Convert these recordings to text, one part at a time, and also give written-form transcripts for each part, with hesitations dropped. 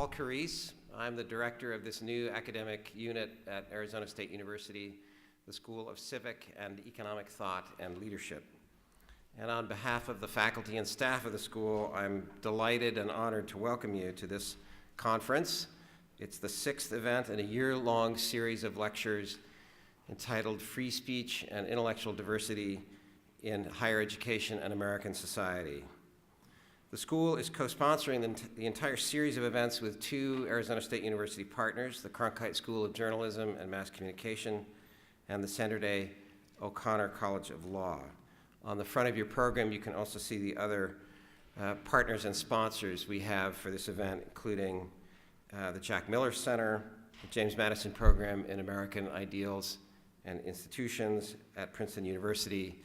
Paul Carice. I'm the director of this new academic unit at Arizona State University, the School of Civic and Economic Thought and Leadership. And on behalf of the faculty and staff of the school, I'm delighted and honored to welcome you to this conference. It's the 6th event in a year-long series of lectures entitled Free Speech and Intellectual Diversity in Higher Education and American Society. The school is co-sponsoring the entire series of events with two Arizona State University partners, the Cronkite School of Journalism and Mass Communication and the Sandra Day O'Connor College of Law. On the front of your program, you can also see the other partners and sponsors we have for this event, including the Jack Miller Center, the James Madison Program in American Ideals and Institutions at Princeton University,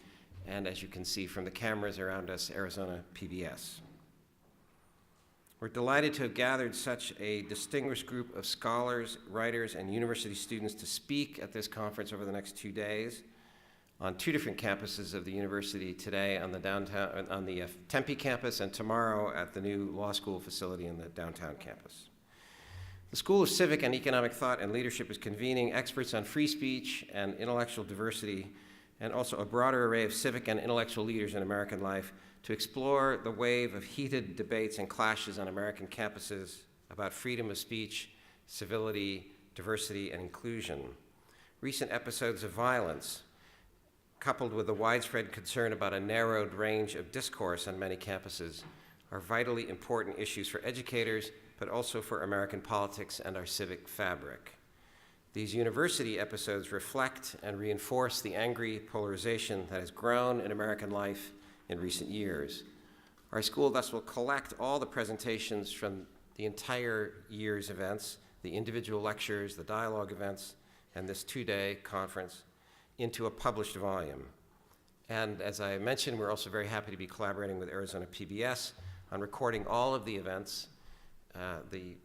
and as you can see from the cameras around us, Arizona PBS. We're delighted to have gathered such a distinguished group of scholars, writers, and university students to speak at this conference over the next 2 days on two different campuses of the university, today on the Tempe campus and tomorrow at the new law school facility in the downtown campus. The School of Civic and Economic Thought and Leadership is convening experts on free speech and intellectual diversity, and also a broader array of civic and intellectual leaders in American life to explore the wave of heated debates and clashes on American campuses about freedom of speech, civility, diversity, and inclusion. Recent episodes of violence, coupled with the widespread concern about a narrowed range of discourse on many campuses, are vitally important issues for educators, but also for American politics and our civic fabric. These university episodes reflect and reinforce the angry polarization that has grown in American life in recent years. Our school thus will collect all the presentations from the entire year's events, the individual lectures, the dialogue events, and this 2-day conference into a published volume. And as I mentioned, we're also very happy to be collaborating with Arizona PBS on recording all of the events. The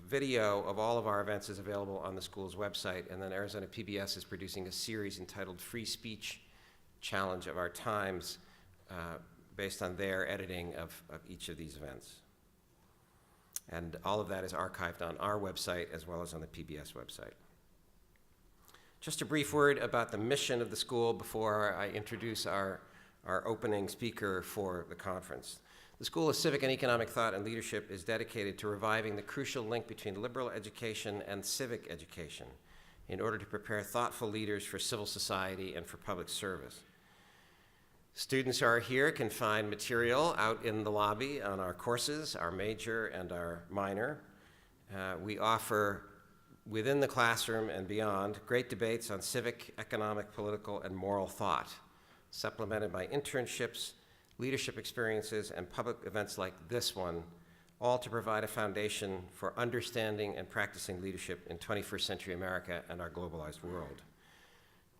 video of all of our events is available on the school's website, and then Arizona PBS is producing a series entitled Free Speech Challenge of Our Times, based on their editing of each of these events. And all of that is archived on our website as well as on the PBS website. Just a brief word about the mission of the school before I introduce our opening speaker for the conference. The School of Civic and Economic Thought and Leadership is dedicated to reviving the crucial link between liberal education and civic education in order to prepare thoughtful leaders for civil society and for public service. Students who are here can find material out in the lobby on our courses, our major and our minor. We offer, within the classroom and beyond, great debates on civic, economic, political, and moral thought, supplemented by internships, leadership experiences, and public events like this one, all to provide a foundation for understanding and practicing leadership in 21st century America and our globalized world.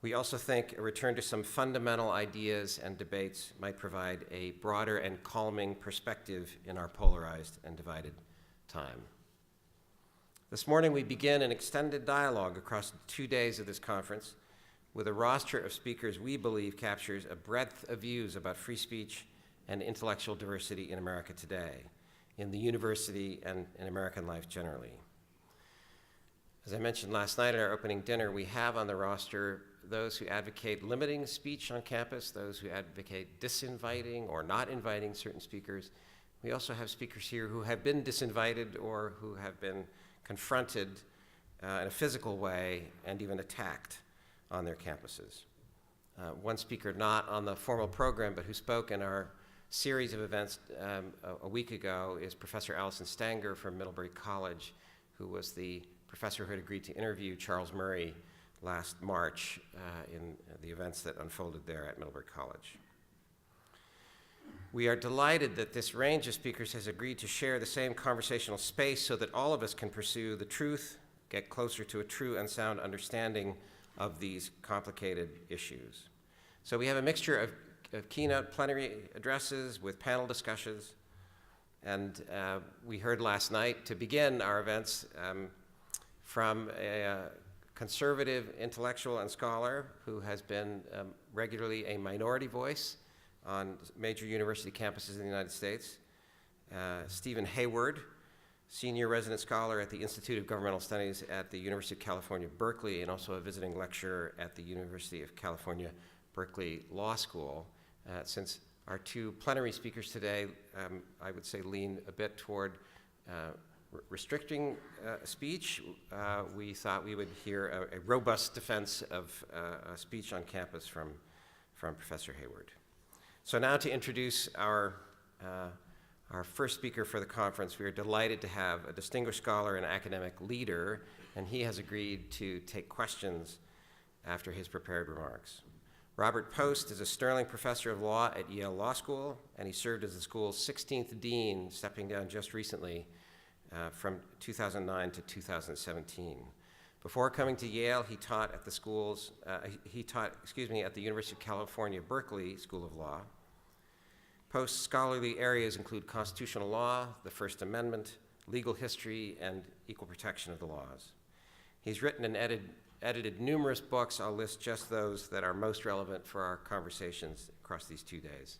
We also think a return to some fundamental ideas and debates might provide a broader and calming perspective in our polarized and divided time. This morning we begin an extended dialogue across 2 days of this conference with a roster of speakers we believe captures a breadth of views about free speech and intellectual diversity in America today, in the university and in American life generally. As I mentioned last night at our opening dinner, we have on the roster those who advocate limiting speech on campus, those who advocate disinviting or not inviting certain speakers. We also have speakers here who have been disinvited or who have been confronted in a physical way and even attacked on their campuses. One speaker not on the formal program but who spoke in our series of events a week ago is Professor Allison Stanger from Middlebury College, who was the professor who had agreed to interview Charles Murray last March in the events that unfolded there at Middlebury College. We are delighted that this range of speakers has agreed to share the same conversational space so that all of us can pursue the truth, get closer to a true and sound understanding of these complicated issues. So we have a mixture of keynote plenary addresses with panel discussions, and we heard last night to begin our events from a conservative intellectual and scholar who has been regularly a minority voice on major university campuses in the United States, Stephen Hayward, Senior Resident Scholar at the Institute of Governmental Studies at the University of California, Berkeley, and also a visiting lecturer at the University of California, Berkeley Law School. Since our two plenary speakers today, I would say, lean a bit toward restricting speech, we thought we would hear a robust defense of speech on campus from Professor Hayward. So now to introduce our first speaker for the conference, we are delighted to have a distinguished scholar and academic leader, and he has agreed to take questions after his prepared remarks. Robert Poste is a Sterling Professor of Law at Yale Law School, and he served as the school's 16th dean, stepping down just recently from 2009 to 2017. Before coming to Yale, he taught at the at the University of California, Berkeley School of Law. Poste's scholarly areas include constitutional law, the First Amendment, legal history, and equal protection of the laws. He's written and edited numerous books. I'll list just those that are most relevant for our conversations across these 2 days.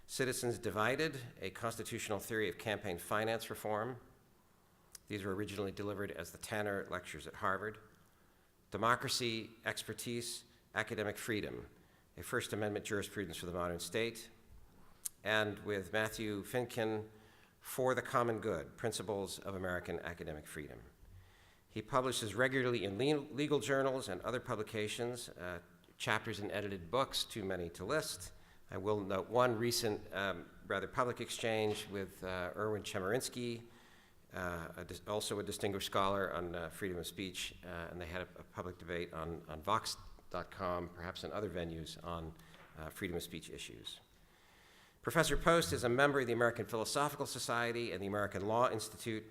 Citizens Divided, a constitutional theory of campaign finance reform. These were originally delivered as the Tanner Lectures at Harvard. Democracy, Expertise, Academic Freedom, a First Amendment jurisprudence for the modern state. And with Matthew Finkin, For the Common Good, Principles of American Academic Freedom. He publishes regularly in legal journals and other publications, chapters in edited books, too many to list. I will note one recent rather public exchange with Erwin Chemerinsky, also a distinguished scholar on freedom of speech, and they had a public debate on Vox.com, perhaps in other venues, on freedom of speech issues. Professor Poste is a member of the American Philosophical Society and the American Law Institute,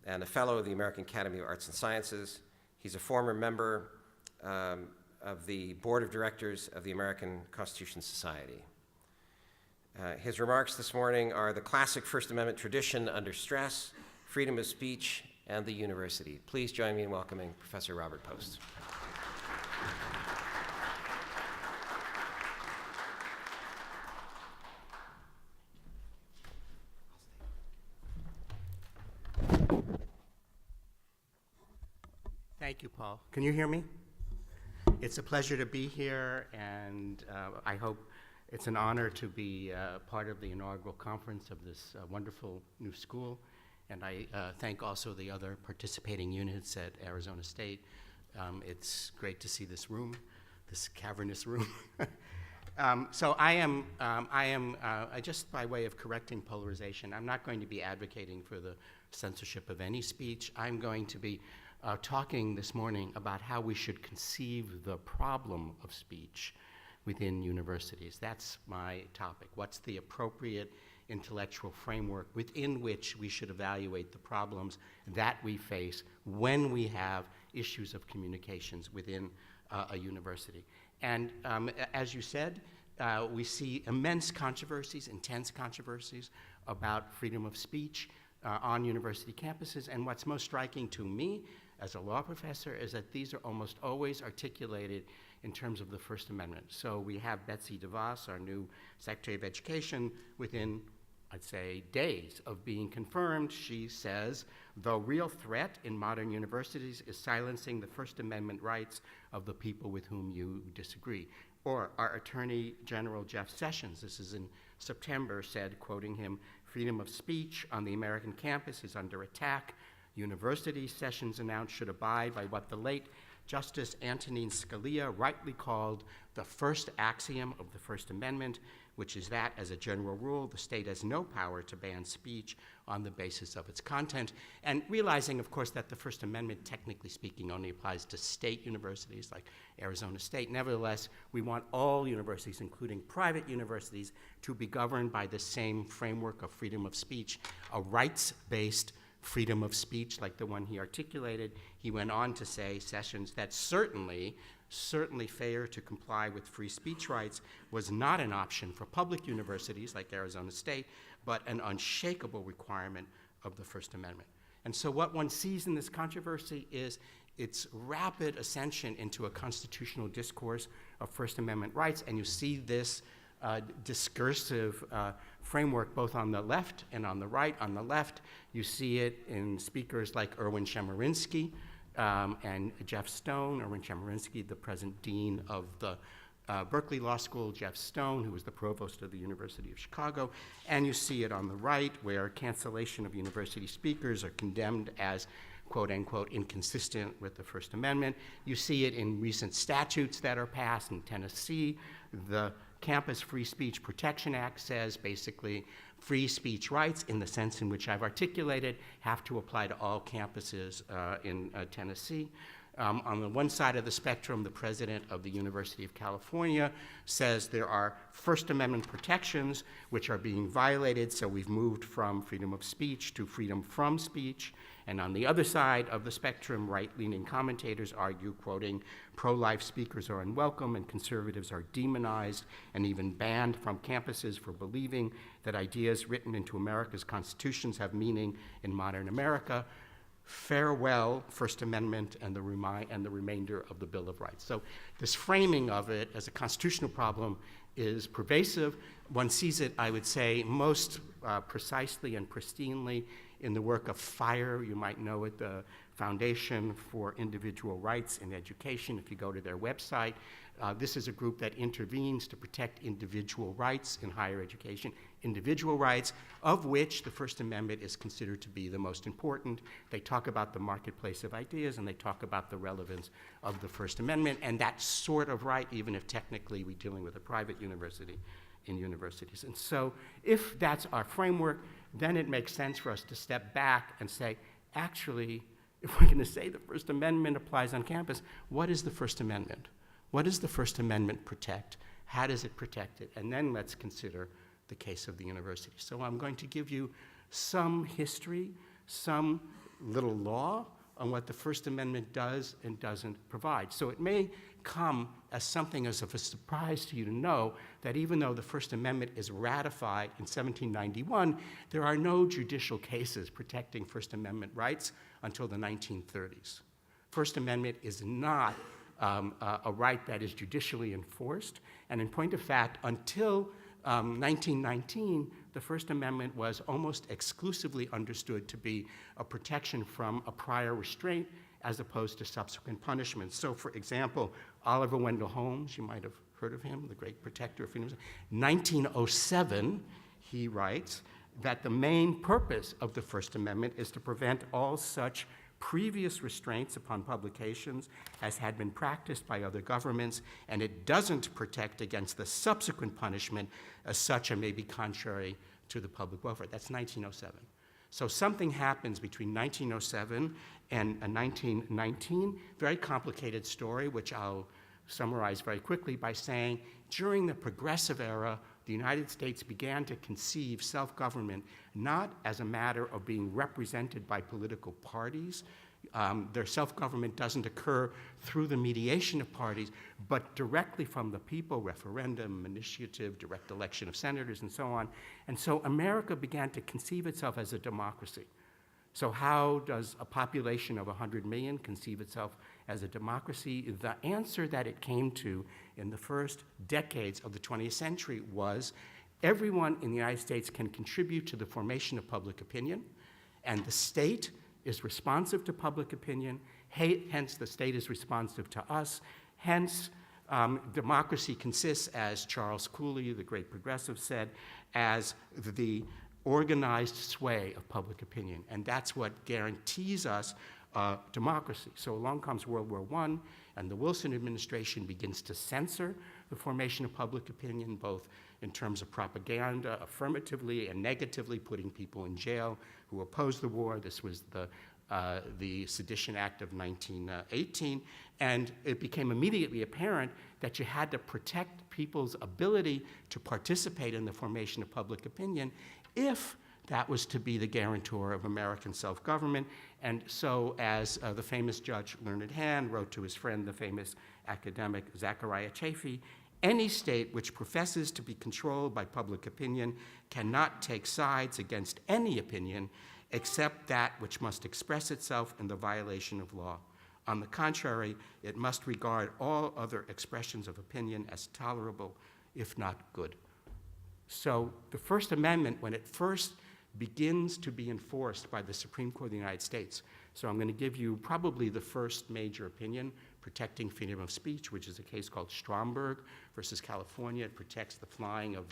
and a fellow of the American Academy of Arts and Sciences. He's a former member of the Board of Directors of the American Constitution Society. His remarks this morning are the classic First Amendment tradition under stress, freedom of speech, and the university. Please join me in welcoming Professor Robert Poste. Thank you, Paul. Can you hear me? It's a pleasure to be here, and I hope it's an honor to be part of the inaugural conference of this wonderful new school. And I thank also the other participating units at Arizona State. It's great to see this room, this cavernous room. So just by way of correcting polarization, I'm not going to be advocating for the censorship of any speech. I'm going to be talking this morning about how we should conceive the problem of speech within universities. That's my topic. What's the appropriate intellectual framework within which we should evaluate the problems that we face when we have issues of communications within a university? And as you said, we see immense controversies, intense controversies about freedom of speech on university campuses. And what's most striking to me as a law professor is that these are almost always articulated in terms of the First Amendment. So we have Betsy DeVos, our new Secretary of Education, within, I'd say, days of being confirmed. She says, the real threat in modern universities is silencing the First Amendment rights of the people with whom you disagree. Or our Attorney General Jeff Sessions, this is in September, said, quoting him, freedom of speech on the American campus is under attack. University, Sessions announced, should abide by what the late Justice Antonin Scalia rightly called the first axiom of the First Amendment, which is that, as a general rule, the state has no power to ban speech on the basis of its content. And realizing, of course, that the First Amendment, technically speaking, only applies to state universities like Arizona State. Nevertheless, we want all universities, including private universities, to be governed by the same framework of freedom of speech, a rights-based freedom of speech like the one he articulated. He went on to say, Sessions, that certainly failure to comply with free speech rights was not an option for public universities like Arizona State, but an unshakable requirement of the First Amendment. And so what one sees in this controversy is its rapid ascension into a constitutional discourse of First Amendment rights, and you see this discursive framework both on the left and on the right. On the left, you see it in speakers like Erwin Chemerinsky and Jeff Stone. Erwin Chemerinsky, the present dean of the Berkeley Law School, Jeff Stone, who was the provost of the University of Chicago. And you see it on the right, where cancellation of university speakers are condemned as quote unquote inconsistent with the First Amendment. You see it in recent statutes that are passed in Tennessee. The Campus Free Speech Protection Act says basically free speech rights, in the sense in which I've articulated, have to apply to all campuses in Tennessee. On the one side of the spectrum, the president of the University of California says there are First Amendment protections which are being violated, so we've moved from freedom of speech to freedom from speech. And on the other side of the spectrum, right-leaning commentators argue, quoting, pro-life speakers are unwelcome and conservatives are demonized and even banned from campuses for believing that ideas written into America's constitutions have meaning in modern America. Farewell, First Amendment and the remainder of the Bill of Rights. So this framing of it as a constitutional problem is pervasive. One sees it, I would say, most precisely and pristinely in the work of FIRE. You might know it, the Foundation for Individual Rights in Education. If you go to their website, this is a group that intervenes to protect individual rights in higher education, individual rights, of which the First Amendment is considered to be the most important. They talk about the marketplace of ideas, and they talk about the relevance of the First Amendment, and that sort of right, even if technically we're dealing with a private university in universities. And so if that's our framework, then it makes sense for us to step back and say, actually, if we're going to say the First Amendment applies on campus, what is the First Amendment? What does the First Amendment protect? How does it protect it? And then let's consider the case of the university. So I'm going to give you some history, some little law on what the First Amendment does and doesn't provide. So it may come as something as of a surprise to you to know that even though the First Amendment is ratified in 1791, there are no judicial cases protecting First Amendment rights until the 1930s. First Amendment is not a right that is judicially enforced, and in point of fact, until 1919, the First Amendment was almost exclusively understood to be a protection from a prior restraint as opposed to subsequent punishments. So, for example, Oliver Wendell Holmes, you might have heard of him, the great protector of freedom. 1907, he writes that the main purpose of the First Amendment is to prevent all such previous restraints upon publications as had been practiced by other governments, and it doesn't protect against the subsequent punishment as such and may be contrary to the public welfare. That's 1907. So something happens between 1907 and 1919, very complicated story, which I'll summarize very quickly by saying, during the progressive era, the United States began to conceive self-government not as a matter of being represented by political parties. Their self-government doesn't occur through the mediation of parties, but directly from the people, referendum, initiative, direct election of senators, and so on. And so America began to conceive itself as a democracy. So how does a population of 100 million conceive itself as a democracy? The answer that it came to in the first decades of the 20th century was everyone in the United States can contribute to the formation of public opinion, and the state is responsive to public opinion, hence the state is responsive to us, hence democracy consists, as Charles Cooley, the great progressive, said, as the organized sway of public opinion, and that's what guarantees us democracy. So along comes World War I, and the Wilson administration begins to censor the formation of public opinion, both in terms of propaganda, affirmatively and negatively, putting people in jail who opposed the war. This was the Sedition Act of 1918, and it became immediately apparent that you had to protect people's ability to participate in the formation of public opinion if that was to be the guarantor of American self-government. And so, as the famous Judge Learned Hand wrote to his friend, the famous academic Zachariah Chafee, any state which professes to be controlled by public opinion cannot take sides against any opinion except that which must express itself in the violation of law. On the contrary, it must regard all other expressions of opinion as tolerable, if not good. So the First Amendment, when it first begins to be enforced by the Supreme Court of the United States, so I'm going to give you probably the first major opinion, protecting freedom of speech, which is a case called Stromberg versus California. It protects the flying of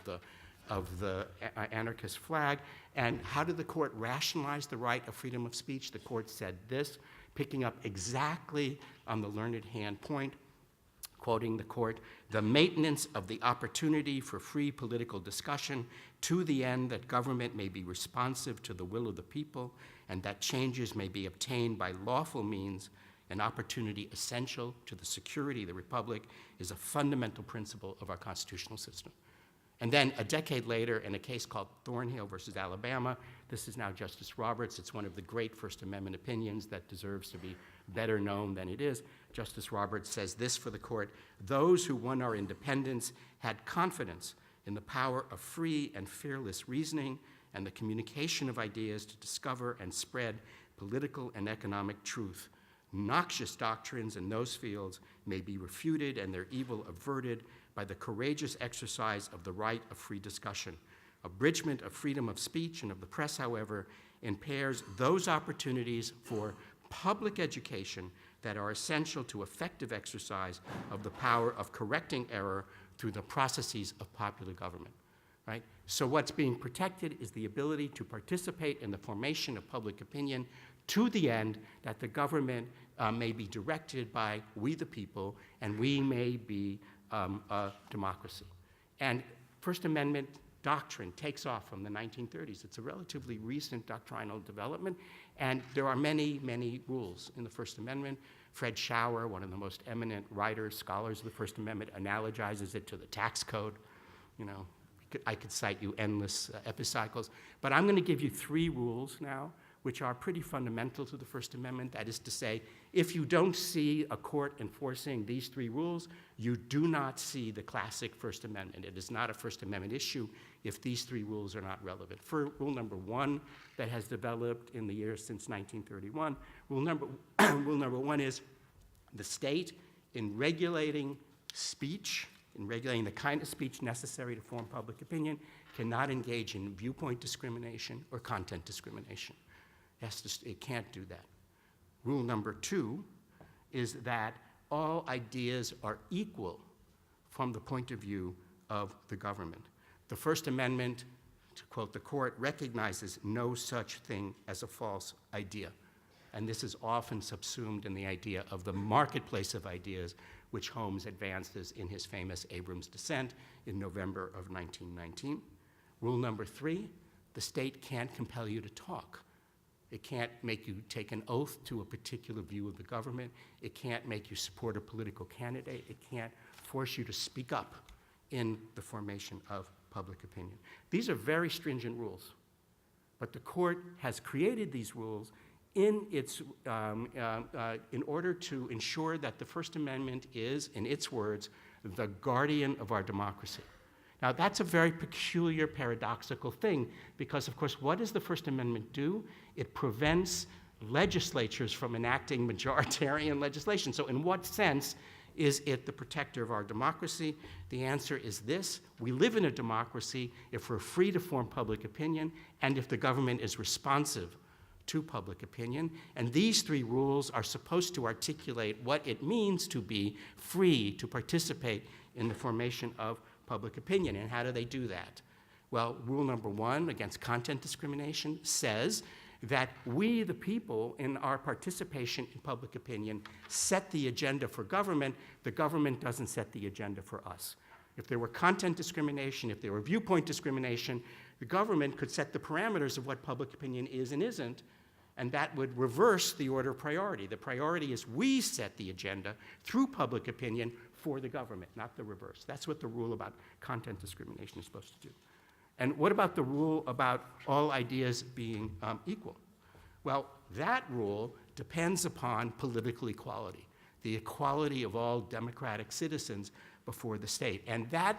the anarchist flag. And how did the court rationalize the right of freedom of speech? The court said this, picking up exactly on the learned hand point, quoting the court, "The maintenance of the opportunity for free political discussion to the end that government may be responsive to the will of the people and that changes may be obtained by lawful means, an opportunity essential to the security of the republic, is a fundamental principle of our constitutional system." And then a decade later, in a case called Thornhill versus Alabama, this is now Justice Roberts. It's one of the great First Amendment opinions that deserves to be better known than it is. Justice Roberts says this for the court: "Those who won our independence had confidence in the power of free and fearless reasoning and the communication of ideas to discover and spread political and economic truth. Noxious doctrines in those fields may be refuted and their evil averted by the courageous exercise of the right of free discussion. Abridgment of freedom of speech and of the press, however, impairs those opportunities for public education that are essential to effective exercise of the power of correcting error through the processes of popular government." Right? So what's being protected is the ability to participate in the formation of public opinion to the end that the government may be directed by we the people, and we may be a democracy. And First Amendment doctrine takes off from the 1930s. It's a relatively recent doctrinal development, and there are many, many rules in the First Amendment. Fred Schauer, one of the most eminent writers, scholars of the First Amendment, analogizes it to the tax code. You know, I could cite you endless epicycles, but I'm going to give you 3 rules now, which are pretty fundamental to the First Amendment. That is to say, if you don't see a court enforcing these 3 rules, you do not see the classic First Amendment. It is not a First Amendment issue if these 3 rules are not relevant. For rule number 1 that has developed in the years since 1931, rule number 1 is the state, in regulating speech, in regulating the kind of speech necessary to form public opinion, cannot engage in viewpoint discrimination or content discrimination. It can't do that. Rule number 2 is that all ideas are equal from the point of view of the government. The First Amendment, to quote the court, recognizes no such thing as a false idea. And this is often subsumed in the idea of the marketplace of ideas, which Holmes advances in his famous Abrams dissent in November of 1919. Rule number 3, the state can't compel you to talk. It can't make you take an oath to a particular view of the government. It can't make you support a political candidate. It can't force you to speak up in the formation of public opinion. These are very stringent rules, but the court has created these rules in order to ensure that the First Amendment is, in its words, the guardian of our democracy. Now, that's a very peculiar, paradoxical thing, because, of course, what does the First Amendment do? It prevents legislatures from enacting majoritarian legislation. So in what sense is it the protector of our democracy? The answer is this: we live in a democracy if we're free to form public opinion and if the government is responsive to public opinion. And these 3 rules are supposed to articulate what it means to be free to participate in the formation of public opinion. And how do they do that? Well, rule number 1 against content discrimination says that we, the people, in our participation in public opinion, set the agenda for government. The government doesn't set the agenda for us. If there were content discrimination, if there were viewpoint discrimination, the government could set the parameters of what public opinion is and isn't, and that would reverse the order of priority. The priority is we set the agenda through public opinion for the government, not the reverse. That's what the rule about content discrimination is supposed to do. And what about the rule about all ideas being equal? Well, that rule depends upon political equality, the equality of all democratic citizens before the state. And that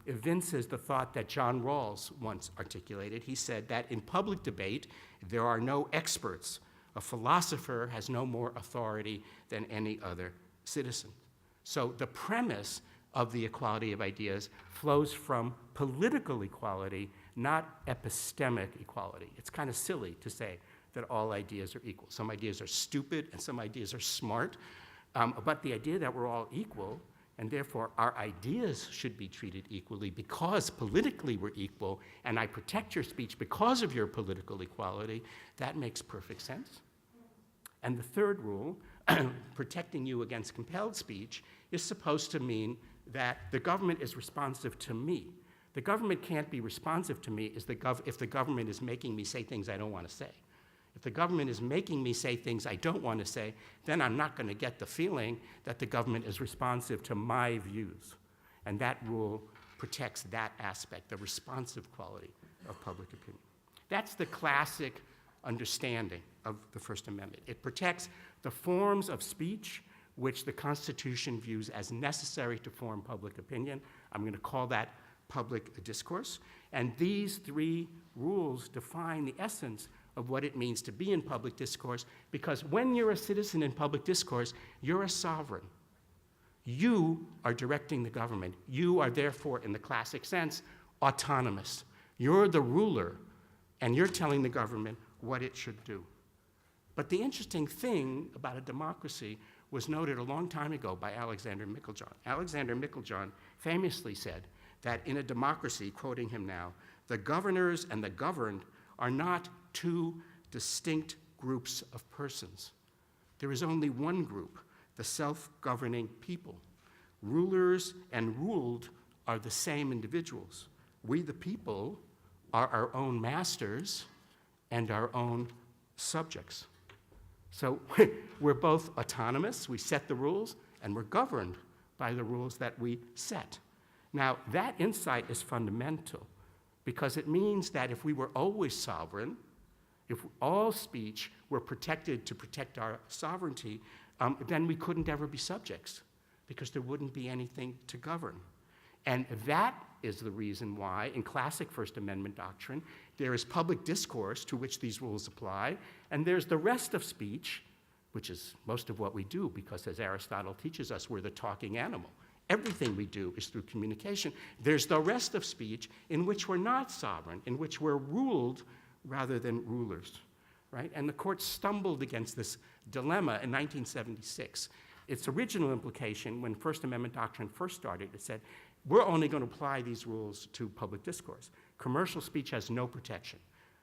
evinces the thought that John Rawls once articulated. He said that in public debate, there are no experts. A philosopher has no more authority than any other citizen. So the premise of the equality of ideas flows from political equality, not epistemic equality. It's kind of silly to say that all ideas are equal. Some ideas are stupid and some ideas are smart, but the idea that we're all equal and therefore our ideas should be treated equally because politically we're equal and I protect your speech because of your political equality, that makes perfect sense. And the third rule, protecting you against compelled speech, is supposed to mean that the government is responsive to me. The government can't be responsive to me if the government is making me say things I don't want to say. If the government is making me say things I don't want to say, then I'm not going to get the feeling that the government is responsive to my views. And that rule protects that aspect, the responsive quality of public opinion. That's the classic understanding of the First Amendment. It protects the forms of speech which the Constitution views as necessary to form public opinion. I'm going to call that public discourse. And these three rules define the essence of what it means to be in public discourse, because when you're a citizen in public discourse, you're a sovereign. You are directing the government. You are therefore, in the classic sense, autonomous. You're the ruler, and you're telling the government what it should do. But the interesting thing about a democracy was noted a long time ago by Alexander Meiklejohn. Alexander Meiklejohn famously said that in a democracy, quoting him now, the governors and the governed are not two distinct groups of persons. There is only one group, the self-governing people. Rulers and ruled are the same individuals. We, the people, are our own masters and our own subjects. So we're both autonomous, we set the rules, and we're governed by the rules that we set. Now, that insight is fundamental because it means that if we were always sovereign, if all speech were protected to protect our sovereignty, then we couldn't ever be subjects because there wouldn't be anything to govern. And that is the reason why, in classic First Amendment doctrine, there is public discourse to which these rules apply, and there's the rest of speech, which is most of what we do, because as Aristotle teaches us, we're the talking animal. Everything we do is through communication. There's the rest of speech in which we're not sovereign, in which we're ruled rather than rulers, right? And the court stumbled against this dilemma in 1976. Its original implication, when First Amendment doctrine first started, it said, we're only going to apply these rules to public discourse. Commercial speech has no protection.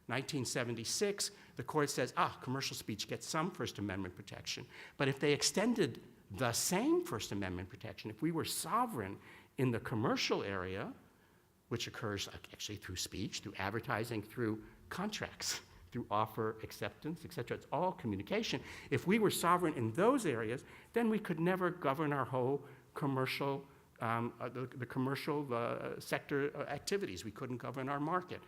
1976, the court says, commercial speech gets some First Amendment protection. But if they extended the same First Amendment protection, if we were sovereign in the commercial area, which occurs actually through speech, through advertising, through contracts, through offer, acceptance, et cetera, it's all communication. If we were sovereign in those areas, then we could never govern our whole commercial the commercial sector activities. We couldn't govern our market.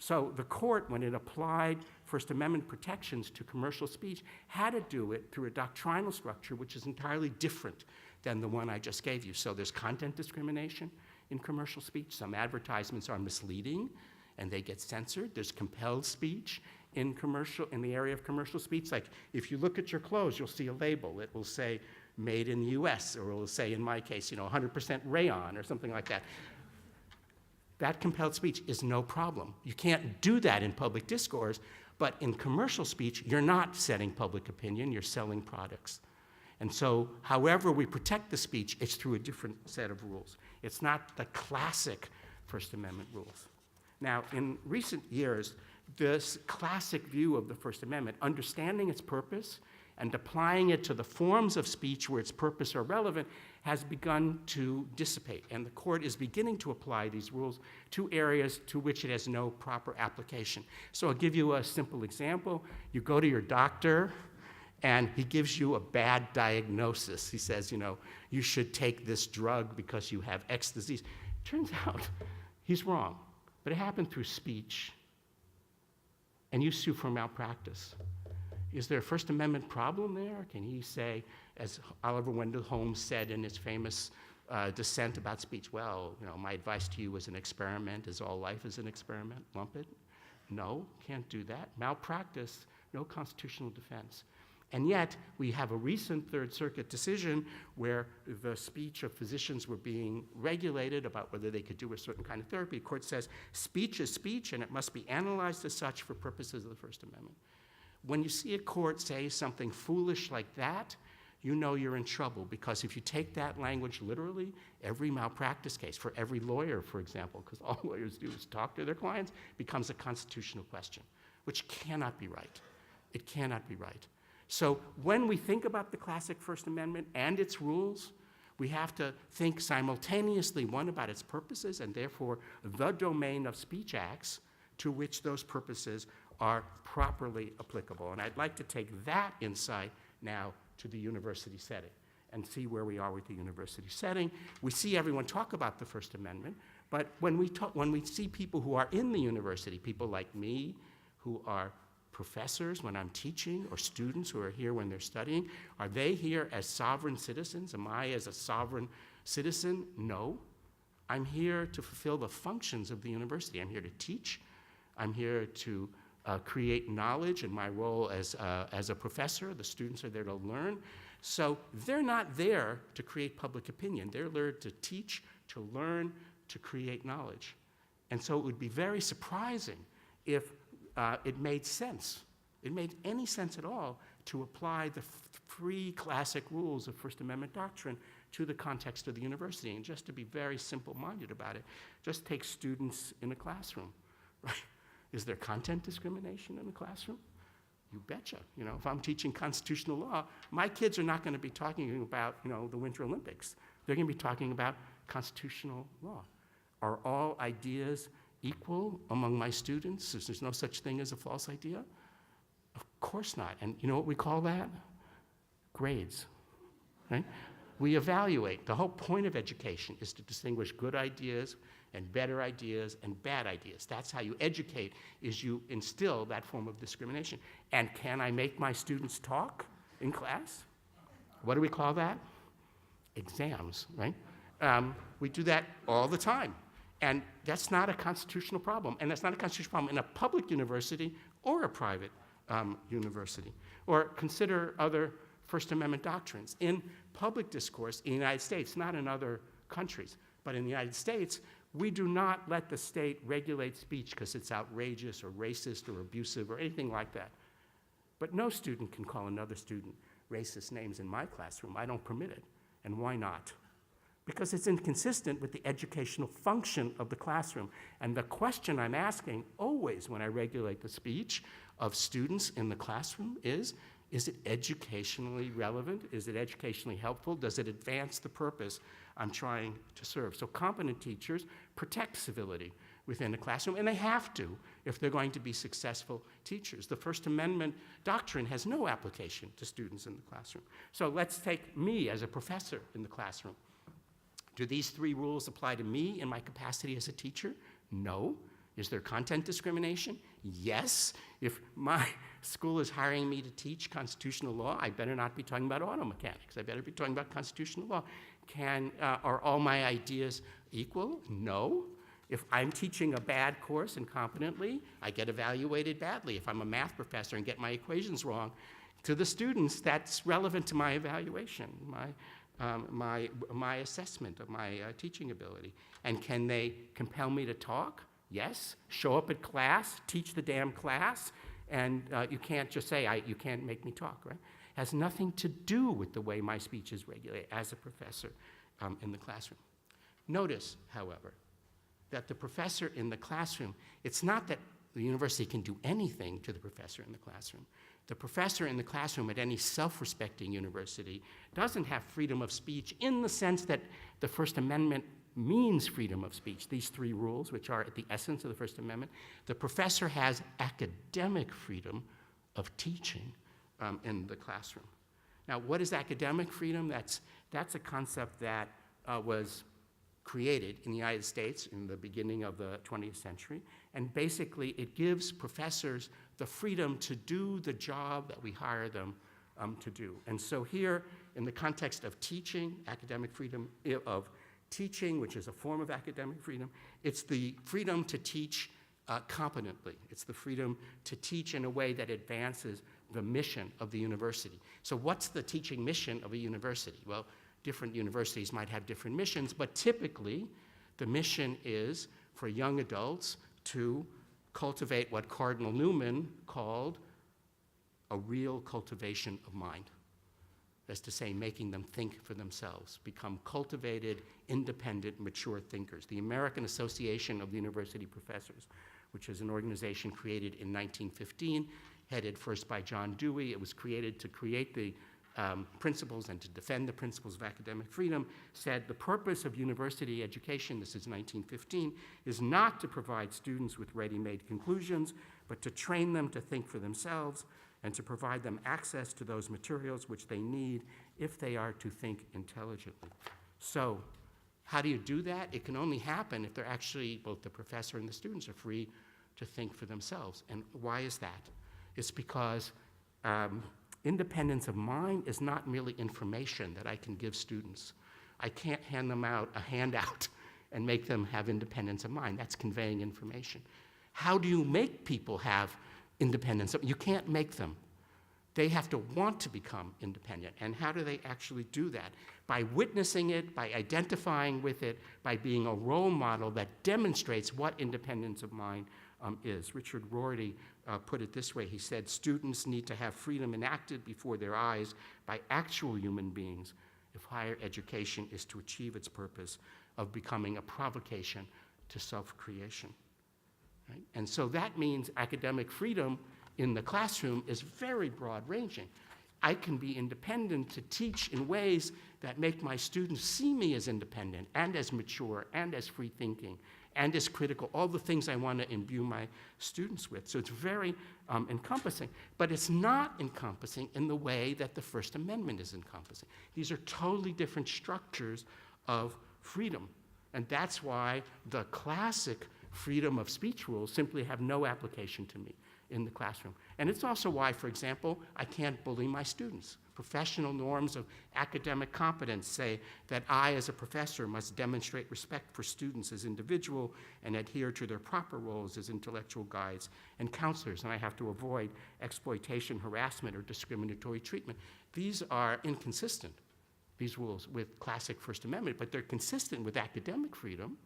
So the court, when it applied First Amendment protections to commercial speech, had to do it through a doctrinal structure which is entirely different than the one I just gave you. So there's content discrimination in commercial speech. Some advertisements are misleading and they get censored. There's compelled speech in the area of commercial speech. Like if you look at your clothes, you'll see a label. It will say made in the US, or it will say, in my case, 100% rayon or something like that. That compelled speech is no problem. You can't do that in public discourse, but in commercial speech, you're not setting public opinion, you're selling products. And so, however we protect the speech, it's through a different set of rules. It's not the classic First Amendment rules. Now, in recent years, this classic view of the First Amendment, understanding its purpose and applying it to the forms of speech where its purpose are relevant, has begun to dissipate. And the court is beginning to apply these rules to areas to which it has no proper application. So I'll give you a simple example. You go to your doctor, and he gives you a bad diagnosis. He says, you should take this drug because you have X disease. Turns out he's wrong, but it happened through speech, and you sue for malpractice. Is there a First Amendment problem there? Can he say, as Oliver Wendell Holmes said in his famous dissent about speech, well, my advice to you is an experiment, is all life is an experiment, lump it? No, can't do that. Malpractice, no constitutional defense. And yet, we have a recent Third Circuit decision where the speech of physicians were being regulated about whether they could do a certain kind of therapy. The court says speech is speech, and it must be analyzed as such for purposes of the First Amendment. When you see a court say something foolish like that, you know you're in trouble, because if you take that language literally, every malpractice case, for every lawyer, for example, because all lawyers do is talk to their clients, becomes a constitutional question, which cannot be right. It cannot be right. So when we think about the classic First Amendment and its rules, we have to think simultaneously, one, about its purposes, and therefore the domain of speech acts to which those purposes are properly applicable. And I'd like to take that insight now to the university setting and see where we are with the university setting. We see everyone talk about the First Amendment, but when we see people who are in the university, people like me, who are professors when I'm teaching, or students who are here when they're studying, are they here as sovereign citizens? Am I as a sovereign citizen? No. I'm here to fulfill the functions of the university. I'm here to teach. I'm here to create knowledge in my role as a professor. The students are there to learn. So they're not there to create public opinion. They're there to teach, to learn, to create knowledge. And so it would be very surprising if it made sense. It made any sense at all to apply the three classic rules of First Amendment doctrine to the context of the university. And just to be very simple-minded about it, just take students in a classroom, right? Is there content discrimination in the classroom? You betcha. You know, if I'm teaching constitutional law, my kids are not going to be talking about, the Winter Olympics. They're going to be talking about constitutional law. Are all ideas equal among my students? There's no such thing as a false idea? Of course not. And you know what we call that? Grades, right? We evaluate. The whole point of education is to distinguish good ideas and better ideas and bad ideas. That's how you educate, is you instill that form of discrimination. And can I make my students talk in class? What do we call that? Exams, right? We do that all the time. And that's not a constitutional problem. And that's not a constitutional problem in a public university or a private university. Or consider other First Amendment doctrines. In public discourse in the United States, not in other countries, but in the United States, we do not let the state regulate speech because it's outrageous or racist or abusive or anything like that. But no student can call another student racist names in my classroom. I don't permit it. And why not? Because it's inconsistent with the educational function of the classroom. And the question I'm asking always when I regulate the speech of students in the classroom is it educationally relevant? Is it educationally helpful? Does it advance the purpose I'm trying to serve? So competent teachers protect civility within the classroom, and they have to if they're going to be successful teachers. The First Amendment doctrine has no application to students in the classroom. So let's take me as a professor in the classroom. Do these three rules apply to me in my capacity as a teacher? No. Is there content discrimination? Yes. If my school is hiring me to teach constitutional law, I better not be talking about auto mechanics. I better be talking about constitutional law. Are all my ideas equal? No. If I'm teaching a bad course incompetently, I get evaluated badly. If I'm a math professor and get my equations wrong, to the students, that's relevant to my evaluation, my assessment of my teaching ability. And can they compel me to talk? Yes. Show up at class, teach the damn class, and you can't just say, you can't make me talk, right? Has nothing to do with the way my speech is regulated as a professor in the classroom. Notice, however, that the professor in the classroom, it's not that the university can do anything to the professor in the classroom. The professor in the classroom at any self-respecting university doesn't have freedom of speech in the sense that the First Amendment means freedom of speech, these three rules, which are at the essence of the First Amendment. The professor has academic freedom of teaching in the classroom. Now, what is academic freedom? That's a concept that was created in the United States in the beginning of the 20th century, and basically it gives professors the freedom to do the job that we hire them to do. And so here, in the context of teaching, academic freedom of teaching, which is a form of academic freedom, it's the freedom to teach competently. It's the freedom to teach in a way that advances the mission of the university. So what's the teaching mission of a university? Well, different universities might have different missions, but typically the mission is for young adults to cultivate what Cardinal Newman called a real cultivation of mind. That's to say, making them think for themselves, become cultivated, independent, mature thinkers. The American Association of University Professors, which is an organization created in 1915, headed first by John Dewey. It was created to create the principles and to defend the principles of academic freedom, said the purpose of university education, this is 1915, is not to provide students with ready-made conclusions, but to train them to think for themselves and to provide them access to those materials which they need if they are to think intelligently. So, how do you do that? It can only happen if they're actually, both the professor and the students are free to think for themselves. And why is that? It's because independence of mind is not merely information that I can give students. I can't hand them out a handout and make them have independence of mind. That's conveying information. How do you make people have independence? You can't make them. They have to want to become independent. And how do they actually do that? By witnessing it, by identifying with it, by being a role model that demonstrates what independence of mind is. Richard Rorty put it this way. He said, students need to have freedom enacted before their eyes by actual human beings if higher education is to achieve its purpose of becoming a provocation to self-creation. Right? And so that means academic freedom in the classroom is very broad-ranging. I can be independent to teach in ways that make my students see me as independent and as mature and as free-thinking and as critical, all the things I want to imbue my students with. So it's very encompassing. But it's not encompassing in the way that the First Amendment is encompassing. These are totally different structures of freedom. And that's why the classic freedom of speech rules simply have no application to me in the classroom. And it's also why, for example, I can't bully my students. Professional norms of academic competence say that I, as a professor, must demonstrate respect for students as individuals and adhere to their proper roles as intellectual guides and counselors, and I have to avoid exploitation, harassment, or discriminatory treatment. These are inconsistent, these rules, with classic First Amendment, but they're consistent with academic freedom,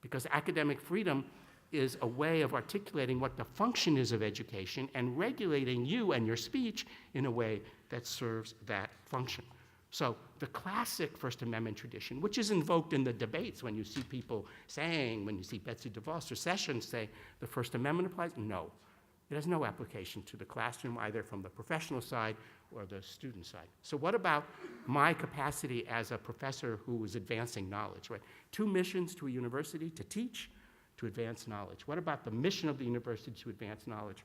because academic freedom is a way of articulating what the function is of education and regulating you and your speech in a way that serves that function. So the classic First Amendment tradition, which is invoked in the debates when you see people saying, when you see Betsy DeVos or Sessions say the First Amendment applies, no. It has no application to the classroom, either from the professional side or the student side. So what about my capacity as a professor who is advancing knowledge, right? Two missions to a university: to teach, to advance knowledge. What about the mission of the university to advance knowledge?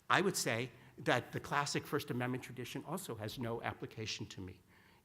I would say that the classic First Amendment tradition also has no application to me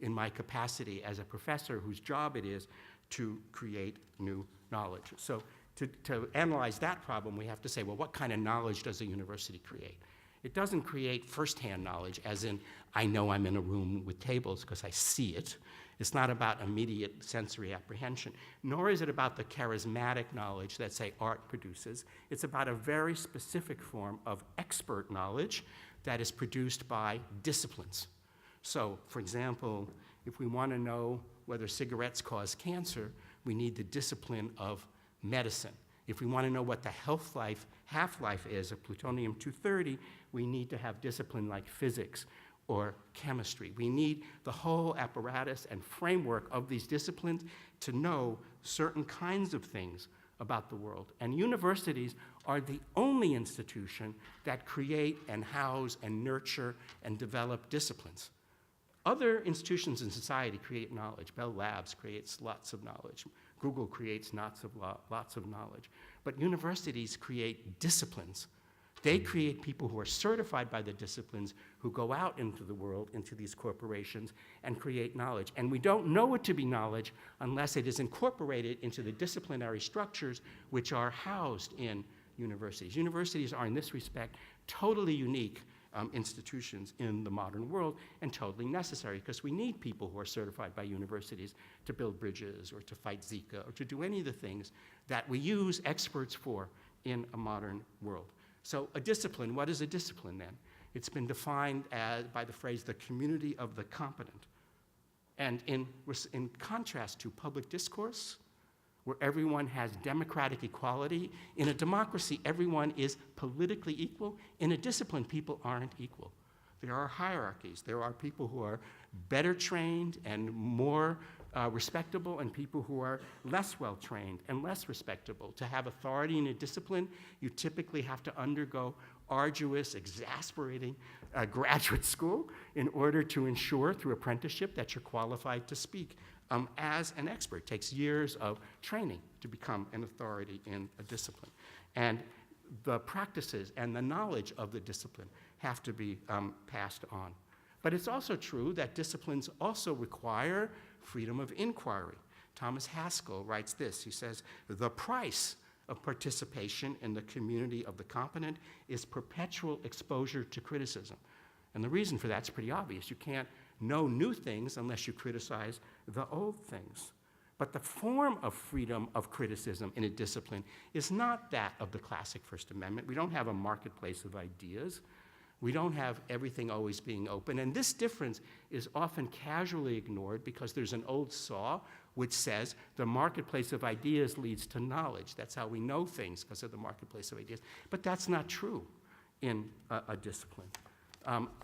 in my capacity as a professor whose job it is to create new knowledge. So to analyze that problem, we have to say, well, what kind of knowledge does a university create? It doesn't create firsthand knowledge, as in, I know I'm in a room with tables because I see it. It's not about immediate sensory apprehension, nor is it about the charismatic knowledge that, say, art produces. It's about a very specific form of expert knowledge that is produced by disciplines. So, for example, if we want to know whether cigarettes cause cancer, we need the discipline of medicine. If we want to know what the half-life is of plutonium-230, we need to have discipline like physics or chemistry. We need the whole apparatus and framework of these disciplines to know certain kinds of things about the world. And universities are the only institution that create and house and nurture and develop disciplines. Other institutions in society create knowledge. Bell Labs creates lots of knowledge. Google creates lots of knowledge. But universities create disciplines. They create people who are certified by the disciplines, who go out into the world, into these corporations, and create knowledge. And we don't know it to be knowledge unless it is incorporated into the disciplinary structures which are housed in universities. Universities are, in this respect, totally unique institutions in the modern world, and totally necessary, because we need people who are certified by universities to build bridges or to fight Zika or to do any of the things that we use experts for in a modern world. So a discipline, what is a discipline then? It's been defined by the phrase the community of the competent. And in contrast to public discourse, where everyone has democratic equality, in a democracy, everyone is politically equal. In a discipline, people aren't equal. There are hierarchies. There are people who are better trained and more respectable, and people who are less well trained and less respectable. To have authority in a discipline, you typically have to undergo arduous, exasperating graduate school in order to ensure through apprenticeship that you're qualified to speak as an expert. It takes years of training to become an authority in a discipline. And the practices and the knowledge of the discipline have to be passed on. But it's also true that disciplines also require freedom of inquiry. Thomas Haskell writes this. He says, "The price of participation in the community of the competent is perpetual exposure to criticism." And the reason for that's pretty obvious. You can't know new things unless you criticize the old things. But the form of freedom of criticism in a discipline is not that of the classic First Amendment. We don't have a marketplace of ideas. We don't have everything always being open. And this difference is often casually ignored because there's an old saw which says the marketplace of ideas leads to knowledge. That's how we know things, because of the marketplace of ideas. But that's not true in a discipline.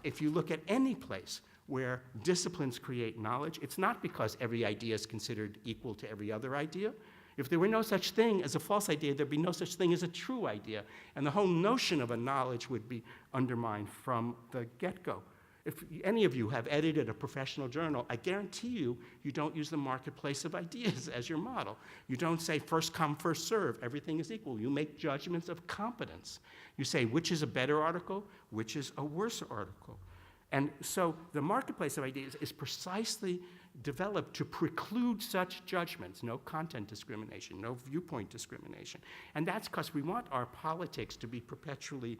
If you look at any place where disciplines create knowledge, it's not because every idea is considered equal to every other idea. If there were no such thing as a false idea, there'd be no such thing as a true idea. And the whole notion of a knowledge would be undermined from the get-go. If any of you have edited a professional journal, I guarantee you, you don't use the marketplace of ideas as your model. You don't say first come, first serve, everything is equal. You make judgments of competence. You say which is a better article, which is a worse article. And so the marketplace of ideas is precisely developed to preclude such judgments, no content discrimination, no viewpoint discrimination. And that's because we want our politics to be perpetually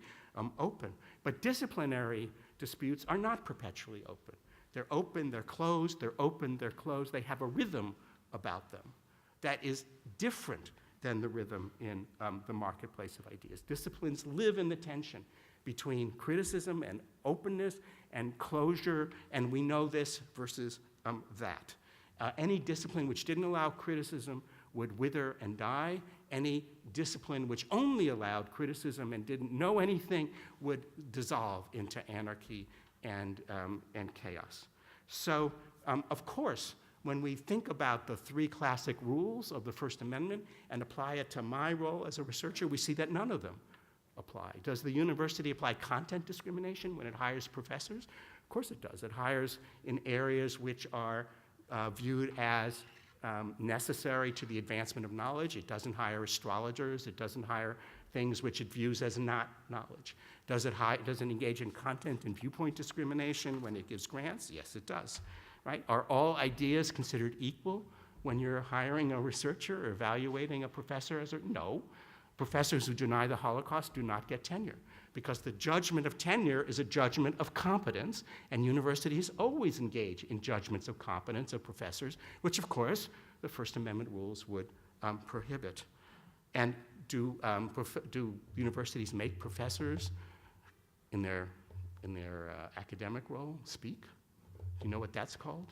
open. But disciplinary disputes are not perpetually open. They're open, they're closed, they're open, they're closed. They have a rhythm about them that is different than the rhythm in the marketplace of ideas. Disciplines live in the tension between criticism and openness and closure, and we know this versus that. Any discipline which didn't allow criticism would wither and die. Any discipline which only allowed criticism and didn't know anything would dissolve into anarchy and chaos. So, of course, when we think about the three classic rules of the First Amendment and apply it to my role as a researcher, we see that none of them apply. Does the university apply content discrimination when it hires professors? Of course it does. It hires in areas which are viewed as necessary to the advancement of knowledge. It doesn't hire astrologers. It doesn't hire things which it views as not knowledge. Does it engage in content and viewpoint discrimination when it gives grants? Yes, it does. Right? Are all ideas considered equal when you're hiring a researcher or evaluating a professor? No. Professors who deny the Holocaust do not get tenure, because the judgment of tenure is a judgment of competence, and universities always engage in judgments of competence of professors, which, of course, the First Amendment rules would prohibit. And do universities make professors in their academic role speak? Do you know what that's called?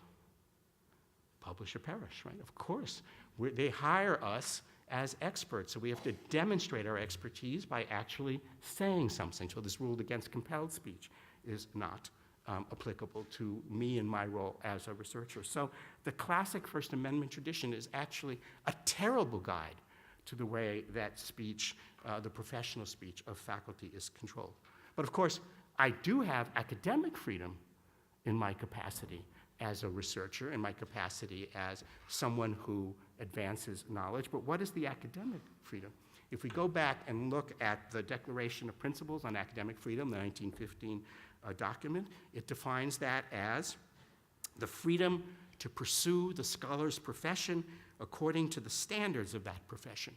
Publish or perish, right? Of course. They hire us as experts, so we have to demonstrate our expertise by actually saying something. So this rule against compelled speech is not applicable to me in my role as a researcher. So the classic First Amendment tradition is actually a terrible guide to the way that speech, the professional speech of faculty, is controlled. But of course, I do have academic freedom in my capacity as a researcher, in my capacity as someone who advances knowledge. But what is the academic freedom? If we go back and look at the Declaration of Principles on Academic Freedom, the 1915 document, it defines that as the freedom to pursue the scholar's profession according to the standards of that profession.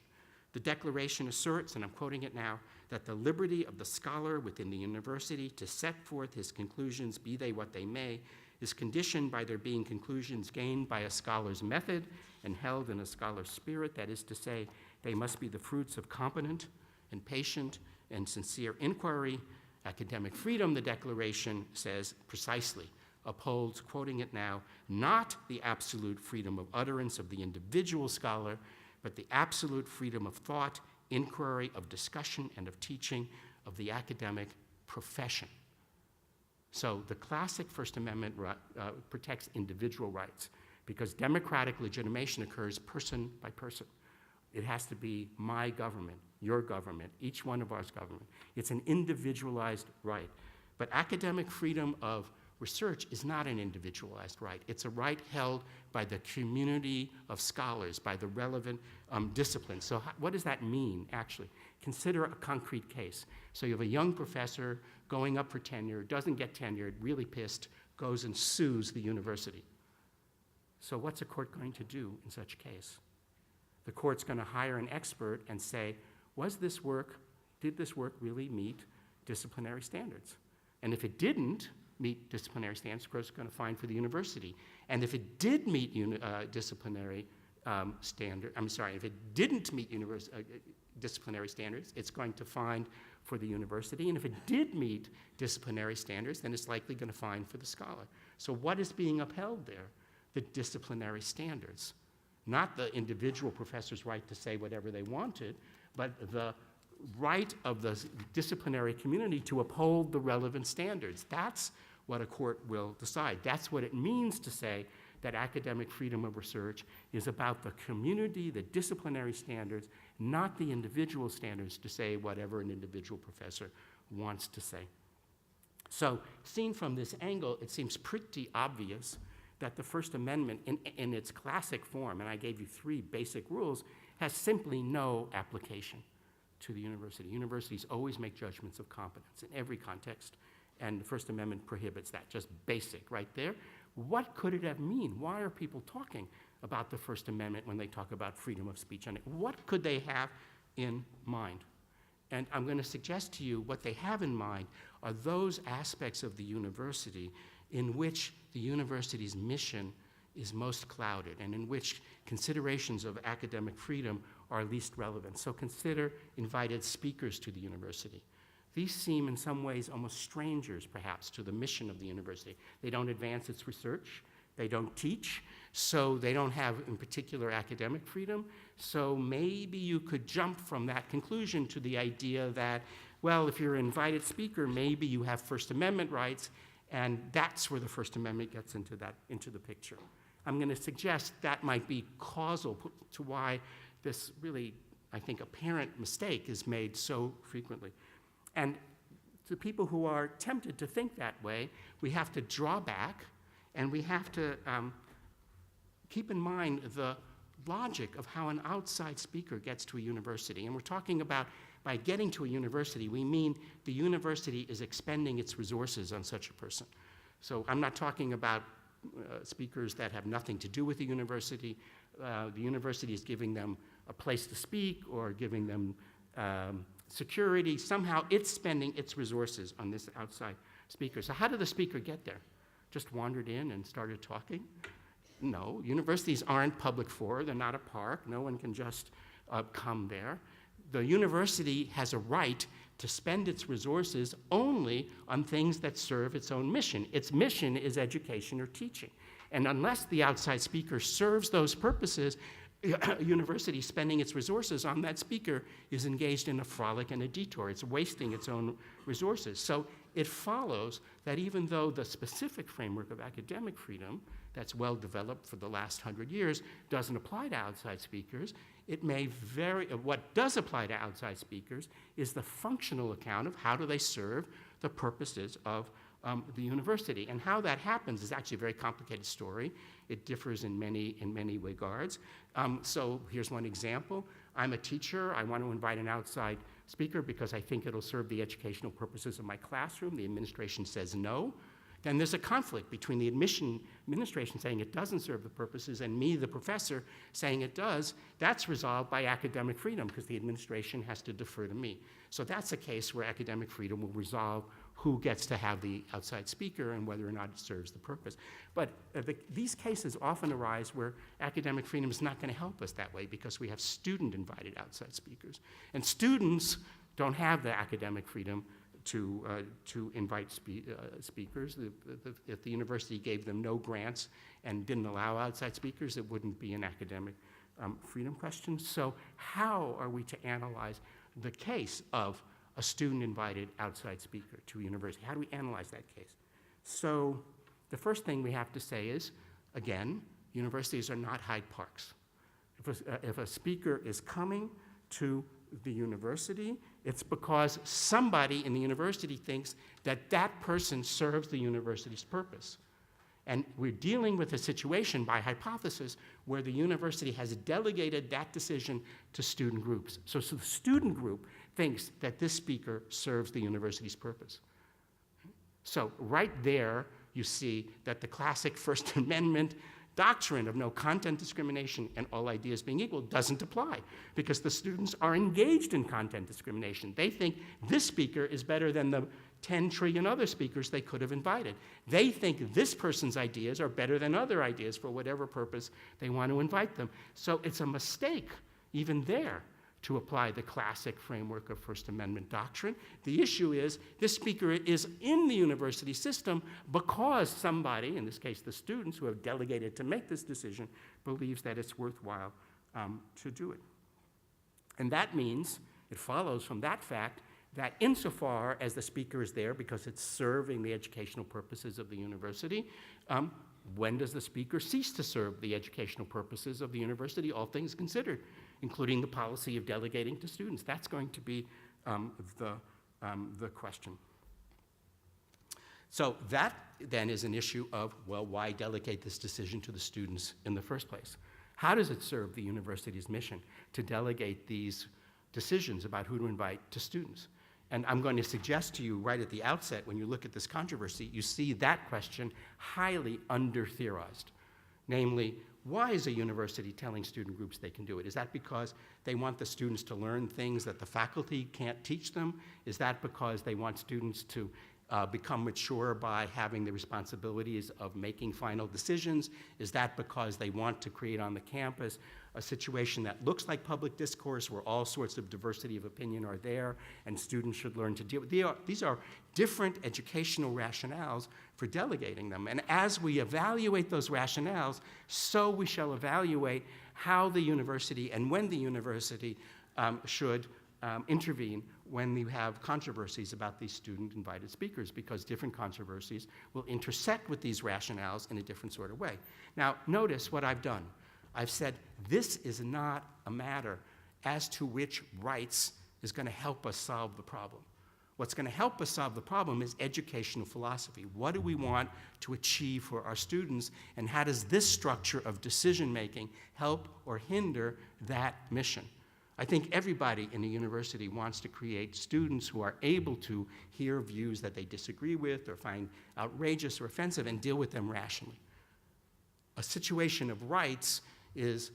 The Declaration asserts, and I'm quoting it now, that the liberty of the scholar within the university to set forth his conclusions, be they what they may, is conditioned by there being conclusions gained by a scholar's method and held in a scholar's spirit. That is to say, they must be the fruits of competent and patient and sincere inquiry, Academic freedom, the Declaration says precisely, upholds, quoting it now, not the absolute freedom of utterance of the individual scholar, but the absolute freedom of thought, inquiry, of discussion, and of teaching of the academic profession. So the classic First Amendment protects individual rights because democratic legitimation occurs person by person. It has to be my government, your government, each one of ours government. It's an individualized right. But academic freedom of research is not an individualized right. It's a right held by the community of scholars, by the relevant disciplines. So what does that mean, actually? Consider a concrete case. So you have a young professor going up for tenure, doesn't get tenured, really pissed, goes and sues the university. So what's a court going to do in such a case? The court's going to hire an expert and say, did this work really meet disciplinary standards? And if it didn't meet disciplinary standards, the court's going to fine for the university. And if it did meet disciplinary if it didn't meet disciplinary standards, it's going to fine for the university. And if it did meet disciplinary standards, then it's likely going to fine for the scholar. So what is being upheld there? The disciplinary standards. Not the individual professor's right to say whatever they wanted, but the right of the disciplinary community to uphold the relevant standards. That's what a court will decide. That's what it means to say that academic freedom of research is about the community, the disciplinary standards, not the individual standards to say whatever an individual professor wants to say. So, seen from this angle, it seems pretty obvious that the First Amendment, in its classic form, and I gave you 3 basic rules, has simply no application to the university. Universities always make judgments of competence in every context, and the First Amendment prohibits that, just basic right there. What could it have mean? Why are people talking about the First Amendment when they talk about freedom of speech? And what could they have in mind? And I'm going to suggest to you what they have in mind are those aspects of the university in which the university's mission is most clouded and in which considerations of academic freedom are least relevant. So consider invited speakers to the university. These seem in some ways almost strangers, perhaps, to the mission of the university. They don't advance its research, they don't teach, so they don't have, in particular, academic freedom. So maybe you could jump from that conclusion to the idea that, well, if you're an invited speaker, maybe you have First Amendment rights, and that's where the First Amendment gets into the picture. I'm going to suggest that might be causal to why this really, I think, apparent mistake is made so frequently. And to people who are tempted to think that way, we have to draw back and we have to keep in mind the logic of how an outside speaker gets to a university. And we're talking about, by getting to a university, we mean the university is expending its resources on such a person. So I'm not talking about speakers that have nothing to do with the university. The university is giving them a place to speak or giving them security. Somehow it's spending its resources on this outside speaker. So how did the speaker get there? Just wandered in and started talking? No, universities aren't public fora. They're not a park. No one can just come there. The university has a right to spend its resources only on things that serve its own mission. Its mission is education or teaching. And unless the outside speaker serves those purposes, a university spending its resources on that speaker is engaged in a frolic and a detour. It's wasting its own resources. So it follows that even though the specific framework of academic freedom that's well developed for the last 100 years doesn't apply to outside speakers, it may vary. What does apply to outside speakers is the functional account of how do they serve the purposes of the university. And how that happens is actually a very complicated story. It differs in many regards. So here's one example. I'm a teacher. I want to invite an outside speaker because I think it'll serve the educational purposes of my classroom. The administration says no. Then there's a conflict between the administration saying it doesn't serve the purposes and me, the professor, saying it does. That's resolved by academic freedom because the administration has to defer to me. So that's a case where academic freedom will resolve who gets to have the outside speaker and whether or not it serves the purpose. But these cases often arise where academic freedom is not going to help us that way because we have student-invited outside speakers. And students don't have the academic freedom to invite speakers. If the university gave them no grants and didn't allow outside speakers, it wouldn't be an academic freedom question. So how are we to analyze the case of a student-invited outside speaker to a university? How do we analyze that case? So the first thing we have to say is, again, universities are not Hyde Parks. If a speaker is coming to the university, it's because somebody in the university thinks that that person serves the university's purpose. And we're dealing with a situation, by hypothesis, where the university has delegated that decision to student groups. So the student group thinks that this speaker serves the university's purpose. So right there, you see that the classic First Amendment doctrine of no content discrimination and all ideas being equal doesn't apply, because the students are engaged in content discrimination. They think this speaker is better than the 10 trillion other speakers they could have invited. They think this person's ideas are better than other ideas for whatever purpose they want to invite them. So it's a mistake, even there, to apply the classic framework of First Amendment doctrine. The issue is this speaker is in the university system because somebody, in this case the students who have delegated to make this decision, believes that it's worthwhile to do it. And that means, it follows from that fact, that insofar as the speaker is there because it's serving the educational purposes of the university, when does the speaker cease to serve the educational purposes of the university, all things considered, including the policy of delegating to students? That's going to be the question. So that then is an issue of, well, why delegate this decision to the students in the first place? How does it serve the university's mission to delegate these decisions about who to invite to students? And I'm going to suggest to you right at the outset, when you look at this controversy, you see that question highly under-theorized. Namely, why is a university telling student groups they can do it? Is that because they want the students to learn things that the faculty can't teach them? Is that because they want students to become mature by having the responsibilities of making final decisions? Is that because they want to create on the campus a situation that looks like public discourse where all sorts of diversity of opinion are there and students should learn to deal with? These are different educational rationales for delegating them. And as we evaluate those rationales, so we shall evaluate how the university and when the university should intervene when you have controversies about these student-invited speakers, because different controversies will intersect with these rationales in a different sort of way. Now, notice what I've done. I've said this is not a matter as to which rights is going to help us solve the problem. What's going to help us solve the problem is educational philosophy. What do we want to achieve for our students, and how does this structure of decision-making help or hinder that mission? I think everybody in a university wants to create students who are able to hear views that they disagree with or find outrageous or offensive and deal with them rationally. A situation of rights is,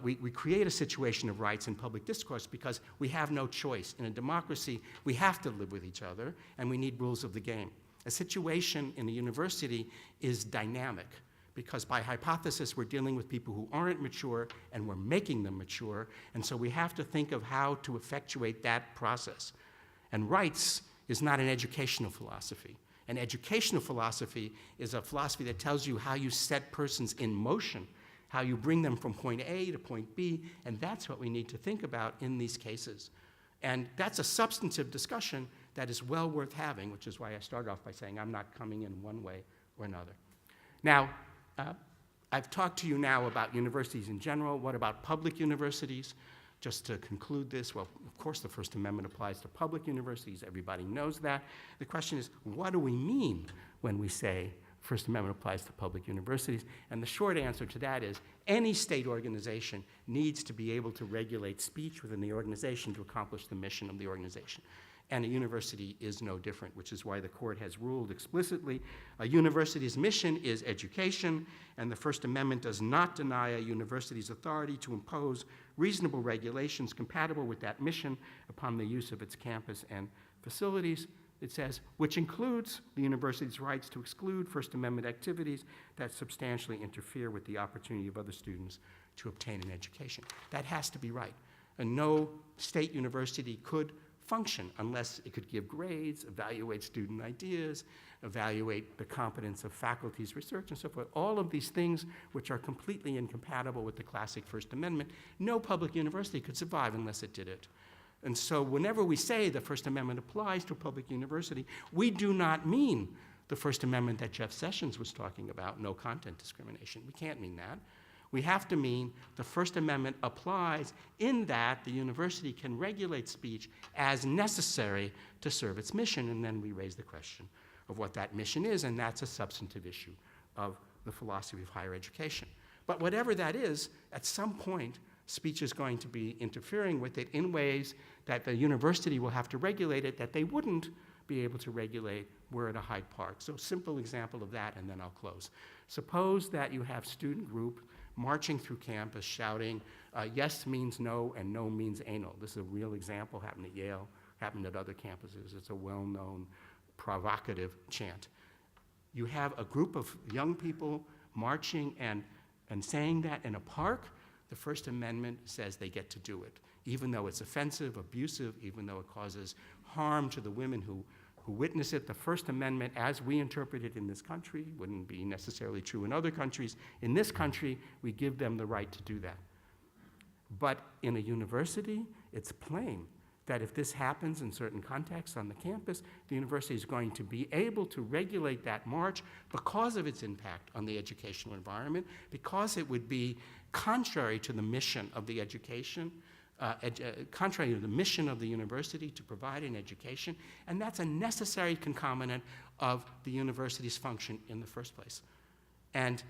we create a situation of rights in public discourse because we have no choice. In a democracy, we have to live with each other, and we need rules of the game. A situation in a university is dynamic, because by hypothesis, we're dealing with people who aren't mature, and we're making them mature, and so we have to think of how to effectuate that process. And rights is not an educational philosophy. An educational philosophy is a philosophy that tells you how you set persons in motion, how you bring them from point A to point B, and that's what we need to think about in these cases. And that's a substantive discussion that is well worth having, which is why I started off by saying I'm not coming in one way or another. Now, I've talked to you now about universities in general. What about public universities? Just to conclude this, well, of course the First Amendment applies to public universities. Everybody knows that. The question is, what do we mean when we say First Amendment applies to public universities? And the short answer to that is any state organization needs to be able to regulate speech within the organization to accomplish the mission of the organization. And a university is no different, which is why the court has ruled explicitly a university's mission is education, and the First Amendment does not deny a university's authority to impose reasonable regulations compatible with that mission upon the use of its campus and facilities. It says, which includes the university's rights to exclude First Amendment activities that substantially interfere with the opportunity of other students to obtain an education. That has to be right. And no state university could function unless it could give grades, evaluate student ideas, evaluate the competence of faculty's research and so forth. All of these things which are completely incompatible with the classic First Amendment, no public university could survive unless it did it. And so whenever we say the First Amendment applies to a public university, we do not mean the First Amendment that Jeff Sessions was talking about, no content discrimination. We can't mean that. We have to mean the First Amendment applies in that the university can regulate speech as necessary to serve its mission, and then we raise the question of what that mission is, and that's a substantive issue of the philosophy of higher education. But whatever that is, at some point, speech is going to be interfering with it in ways that the university will have to regulate it that they wouldn't be able to regulate were at a Hyde Park. So a simple example of that, and then I'll close. Suppose that you have student group marching through campus shouting, yes means no and no means anal. This is a real example, happened at Yale, happened at other campuses. It's a well-known provocative chant. You have a group of young people marching and saying that in a park. The First Amendment says they get to do it, even though it's offensive, abusive, even though it causes harm to the women who witness it. The First Amendment, as we interpret it in this country, wouldn't be necessarily true in other countries. In this country, we give them the right to do that. But in a university, it's plain that if this happens in certain contexts on the campus, the university is going to be able to regulate that march because of its impact on the educational environment, because it would be contrary to the mission of the education, contrary to the mission of the university to provide an education, and that's a necessary concomitant of the university's function in the first place. And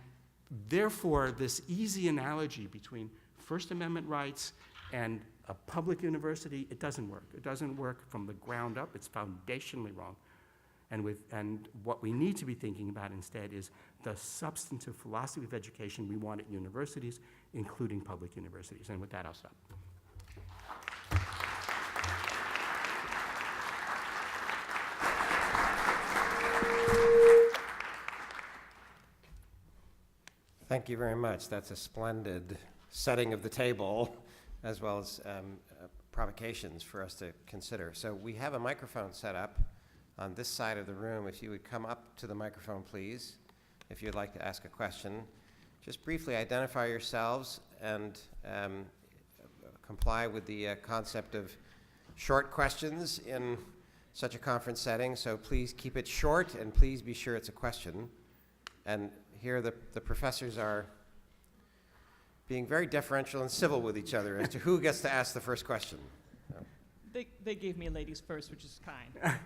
therefore, this easy analogy between First Amendment rights and a public university, it doesn't work. It doesn't work from the ground up. It's foundationally wrong. And what we need to be thinking about instead is the substantive philosophy of education we want at universities, including public universities. And with that, I'll stop. Thank you very much. That's a splendid setting of the table, as well as provocations for us to consider. So we have a microphone set up on this side of the room. If you would come up to the microphone, please, if you'd like to ask a question. Just briefly identify yourselves and comply with the concept of short questions in such a conference setting. So please keep it short, and please be sure it's a question. And here the professors are being very deferential and civil with each other as to who gets to ask the first question. They gave me ladies first, which is kind.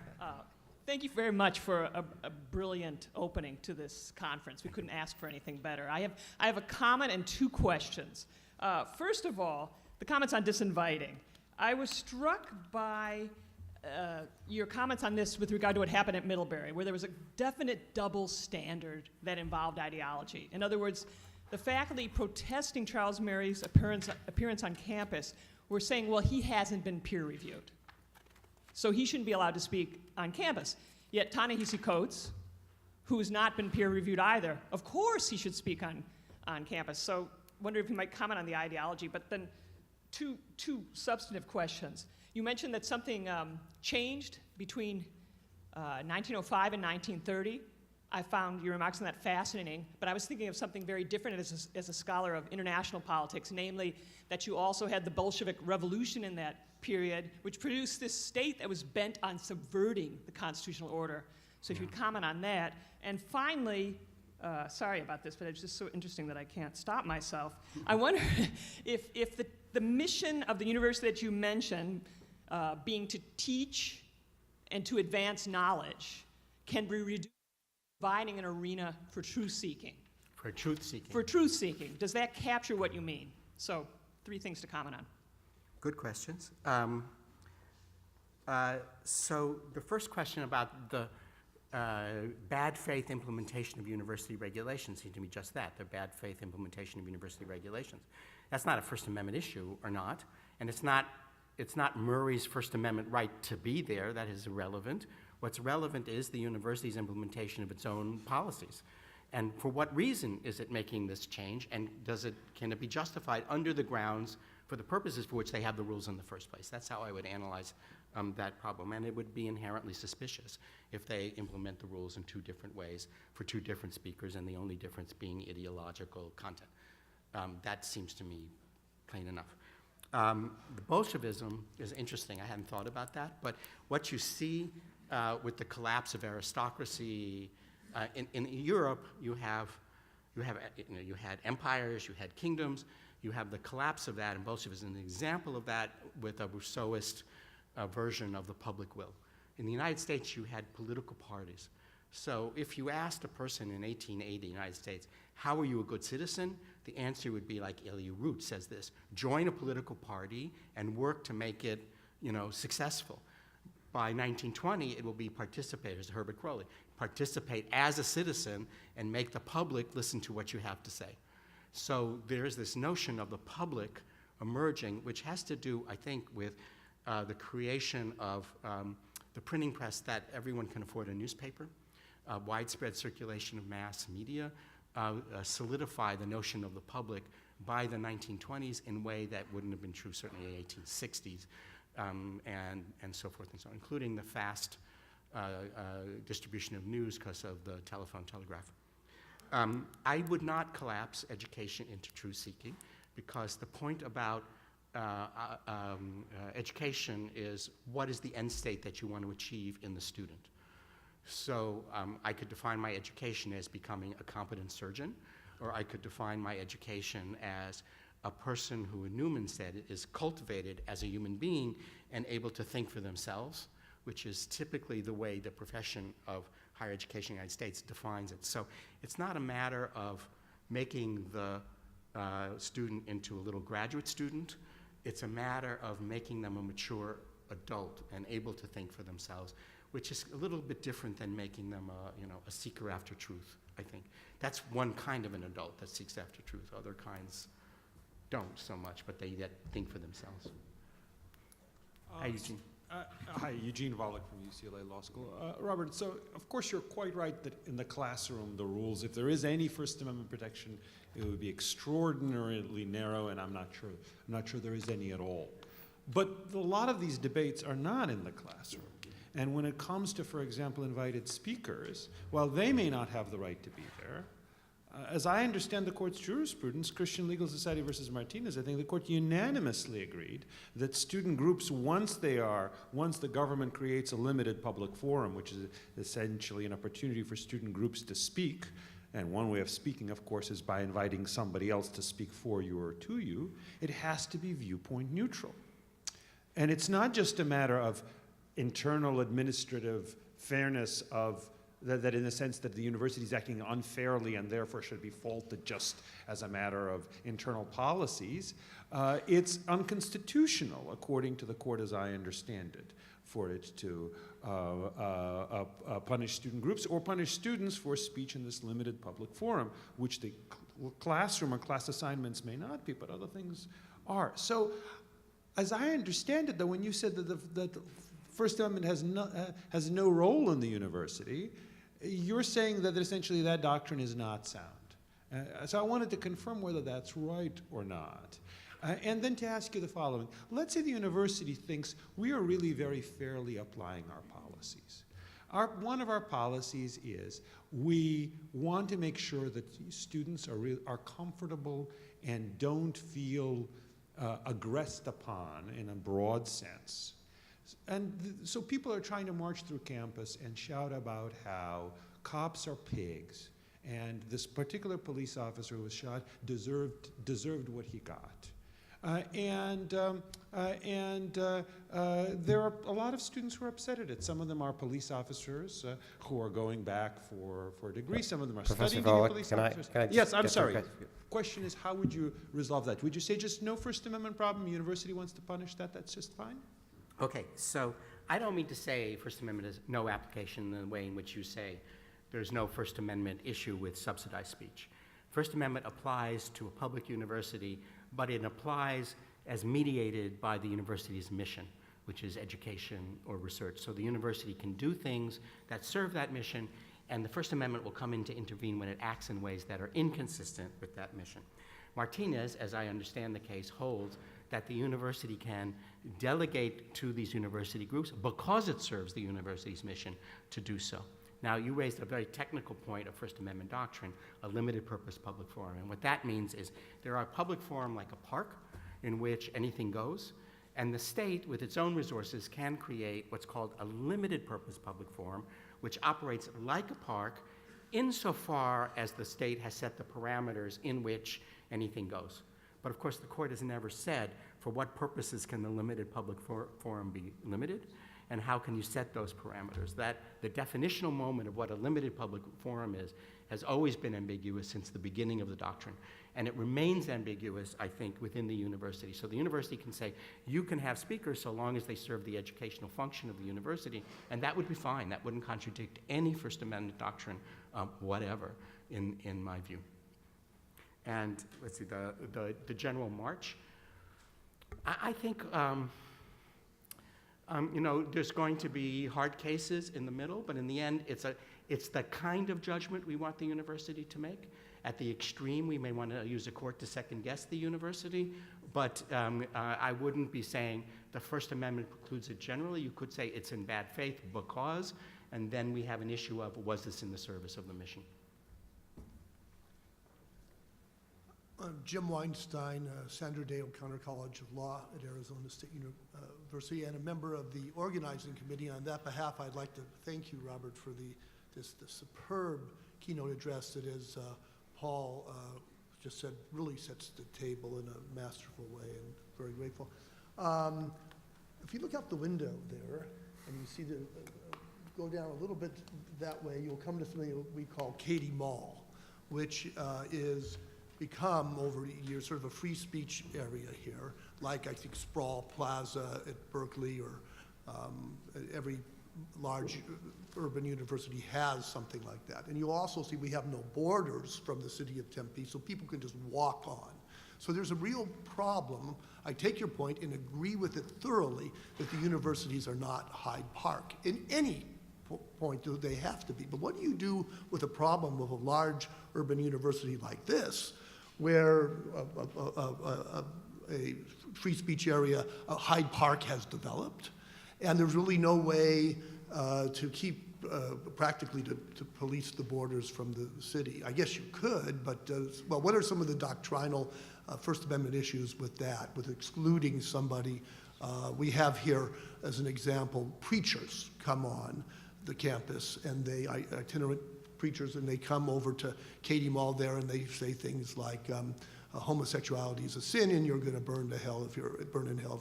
Thank you very much for a brilliant opening to this conference. We couldn't ask for anything better. I have a comment and two questions. First of all, the comments on disinviting. I was struck by your comments on this with regard to what happened at Middlebury, where there was a definite double standard that involved ideology. In other words, the faculty protesting Charles Mary's appearance on campus were saying, well, he hasn't been peer-reviewed, so he shouldn't be allowed to speak on campus. Yet Ta-Nehisi Coates, who has not been peer-reviewed either, of course he should speak on campus. So I wonder if you might comment on the ideology. But then two substantive questions. You mentioned that something changed between 1905 and 1930. I found your remarks on that fascinating, but I was thinking of something very different as a scholar of international politics, namely that you also had the Bolshevik Revolution in that period, which produced this state that was bent on subverting the constitutional order. So if you'd comment on that. And finally, sorry about this, but it's just so interesting that I can't stop myself. I wonder if the mission of the university that you mentioned, being to teach and to advance knowledge, can be reduced to providing an arena for truth-seeking. For truth-seeking. For truth-seeking. Does that capture what you mean? So 3 things to comment on. Good questions. So the first question about the bad faith implementation of university regulations seemed to be just that, the bad faith implementation of university regulations. That's not a First Amendment issue or not, and it's not Murray's First Amendment right to be there. That is irrelevant. What's relevant is the university's implementation of its own policies. And for what reason is it making this change, and can it be justified under the grounds for the purposes for which they have the rules in the first place? That's how I would analyze that problem. And it would be inherently suspicious if they implement the rules in two different ways for two different speakers, and the only difference being ideological content. That seems to me plain enough. The Bolshevism is interesting. I hadn't thought about that. But what you see with the collapse of aristocracy in Europe, you had empires, you had kingdoms, you have the collapse of that, and Bolshevism is an example of that with a Rousseauist version of the public will. In the United States, you had political parties. So if you asked a person in 1880 in the United States, how are you a good citizen? The answer would be like Elia Root says this: join a political party and work to make it, successful. By 1920, it will be participate, as Herbert Crowley, participate as a citizen and make the public listen to what you have to say. So there's this notion of the public emerging, which has to do, I think, with the creation of the printing press, that everyone can afford a newspaper, widespread circulation of mass media, solidify the notion of the public by the 1920s in a way that wouldn't have been true certainly in the 1860s, and so forth and so on, including the fast distribution of news because of the telephone telegraph. I would not collapse education into truth-seeking, because the point about education is what is the end state that you want to achieve in the student. So I could define my education as becoming a competent surgeon, or I could define my education as a person who, Newman said, is cultivated as a human being and able to think for themselves, which is typically the way the profession of higher education in the United States defines it. So it's not a matter of making the student into a little graduate student. It's a matter of making them a mature adult and able to think for themselves, which is a little bit different than making them a seeker after truth, I think. That's one kind of an adult that seeks after truth. Other kinds don't so much, but they think for themselves. Hi, Eugene. Hi, Eugene Volokh from UCLA Law School. Robert, so of course you're quite right that in the classroom, the rules, if there is any First Amendment protection, it would be extraordinarily narrow, and I'm not sure there is any at all. But a lot of these debates are not in the classroom. And when it comes to, for example, invited speakers, while they may not have the right to be there, as I understand the court's jurisprudence, Christian Legal Society versus Martinez, I think the court unanimously agreed that student groups, once the government creates a limited public forum, which is essentially an opportunity for student groups to speak, and one way of speaking, of course, is by inviting somebody else to speak for you or to you, it has to be viewpoint neutral. And it's not just a matter of internal administrative fairness of that in the sense that the university is acting unfairly and therefore should be faulted just as a matter of internal policies. It's unconstitutional, according to the court as I understand it, for it to punish student groups or punish students for speech in this limited public forum, which the classroom or class assignments may not be, but other things are. So as I understand it, though, when you said that the First Amendment has no role in the university, you're saying that essentially that doctrine is not sound. So I wanted to confirm whether that's right or not. And then to ask you the following. Let's say the university thinks we are really very fairly applying our policies. One of our policies is we want to make sure that students are comfortable and don't feel aggressed upon in a broad sense. And so people are trying to march through campus and shout about how cops are pigs, and this particular police officer who was shot deserved what he got. There are a lot of students who are upset at it. Some of them are police officers who are going back for a degree. Some of them are Professor studying to be Volokh, police can I officers. just Yes, I'm get sorry. your Question is, how would you resolve that? Would you say just no First Amendment problem, university wants to punish that, that's just fine? Okay, so I don't mean to say First Amendment is no application in the way in which you say there's no First Amendment issue with subsidized speech. First Amendment applies to a public university, but it applies as mediated by the university's mission, which is education or research. So the university can do things that serve that mission, and the First Amendment will come in to intervene when it acts in ways that are inconsistent with that mission. Martinez, as I understand the case, holds that the university can delegate to these university groups because it serves the university's mission to do so. Now, you raised a very technical point of First Amendment doctrine, a limited purpose public forum. And what that means is there are public forum like a park in which anything goes, and the state, with its own resources, can create what's called a limited purpose public forum, which operates like a park insofar as the state has set the parameters in which anything goes. But of course, the court has never said for what purposes can the limited public forum be limited, and how can you set those parameters. That the definitional moment of what a limited public forum is has always been ambiguous since the beginning of the doctrine. And it remains ambiguous, I think, within the university. So the university can say, you can have speakers so long as they serve the educational function of the university, and that would be fine. That wouldn't contradict any First Amendment doctrine whatever, in my view. And let's see, the general march. I think, you know, there's going to be hard cases in the middle, but in the end, it's the kind of judgment we want the university to make. At the extreme, we may want to use a court to second-guess the university, but I wouldn't be saying the First Amendment precludes it generally. You could say it's in bad faith because, and then we have an issue of, was this in the service of the mission? Jim Weinstein, Sandra Day O'Connor College of Law at Arizona State University, and a member of the organizing committee. On that behalf, I'd like to thank you, Robert, for the superb keynote address that, as Paul just said, really sets the table in a masterful way, and very grateful. If you look out the window there, and you see go down a little bit that way, you'll come to something we call Katy Mall, which is become over the years sort of a free speech area here, like I think Sproul Plaza at Berkeley, or every large urban university has something like that. And you'll also see we have no borders from the city of Tempe, so people can just walk on. So there's a real problem. I take your point and agree with it thoroughly that the universities are not Hyde Park. In any point do they have to be. But what do you do with a problem of a large urban university like this, where a free speech area, Hyde Park, has developed, and there's really no way to keep practically to police the borders from the city? I guess you could, but well, what are some of the doctrinal First Amendment issues with that, with excluding somebody? We have here, as an example, preachers come on the campus, and they itinerant preachers, and they come over to Katy Mall there, and they say things like homosexuality is a sin, and you're going to burn in hell if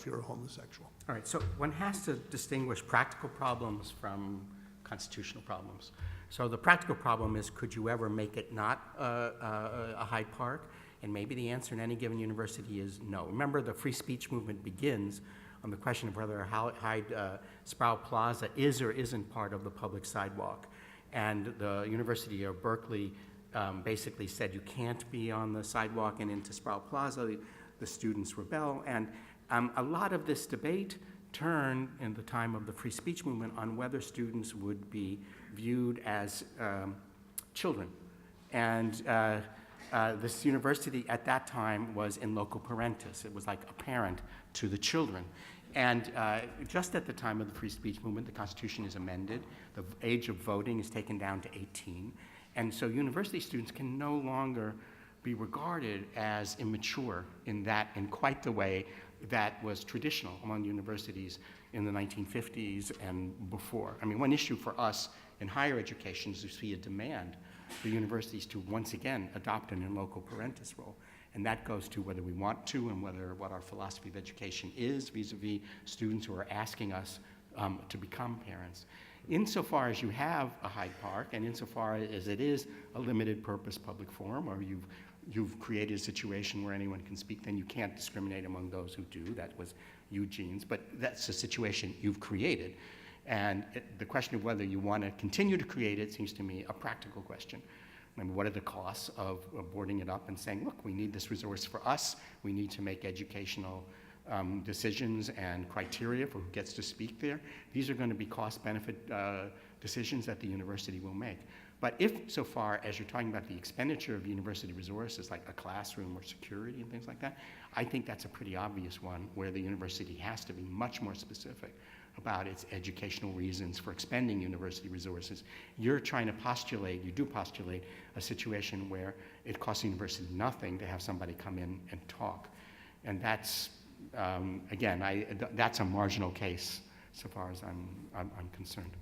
you're a homosexual. All right, so one has to distinguish practical problems from constitutional problems. So the practical problem is, could you ever make it not a Hyde Park? And maybe the answer in any given university is no. Remember, the free speech movement begins on the question of whether Sproul Plaza is or isn't part of the public sidewalk. And the University of Berkeley basically said you can't be on the sidewalk and into Sproul Plaza. The students rebel. And a lot of this debate turned in the time of the free speech movement on whether students would be viewed as children. And this university at that time was in loco parentis. It was like a parent to the children. And just at the time of the free speech movement, the Constitution is amended. The age of voting is taken down to 18. And so university students can no longer be regarded as immature in quite the way that was traditional among universities in the 1950s and before. I mean, one issue for us in higher education is to see a demand for universities to once again adopt an in loco parentis role. And that goes to whether we want to and what our philosophy of education is vis-a-vis students who are asking us to become parents. Insofar as you have a Hyde Park, and insofar as it is a limited purpose public forum, or you've created a situation where anyone can speak, then you can't discriminate among those who do. That was Eugene's, but that's a situation you've created. And the question of whether you want to continue to create it seems to me a practical question. I mean, what are the costs of boarding it up and saying, look, we need this resource for us. We need to make educational decisions and criteria for who gets to speak there. These are going to be cost-benefit decisions that the university will make. But if, so far as you're talking about the expenditure of university resources, like a classroom or security and things like that, I think that's a pretty obvious one where the university has to be much more specific about its educational reasons for expending university resources. You're trying to postulate, you do postulate a situation where it costs the university nothing to have somebody come in and talk. And that's, again, that's a marginal case so far as I'm concerned.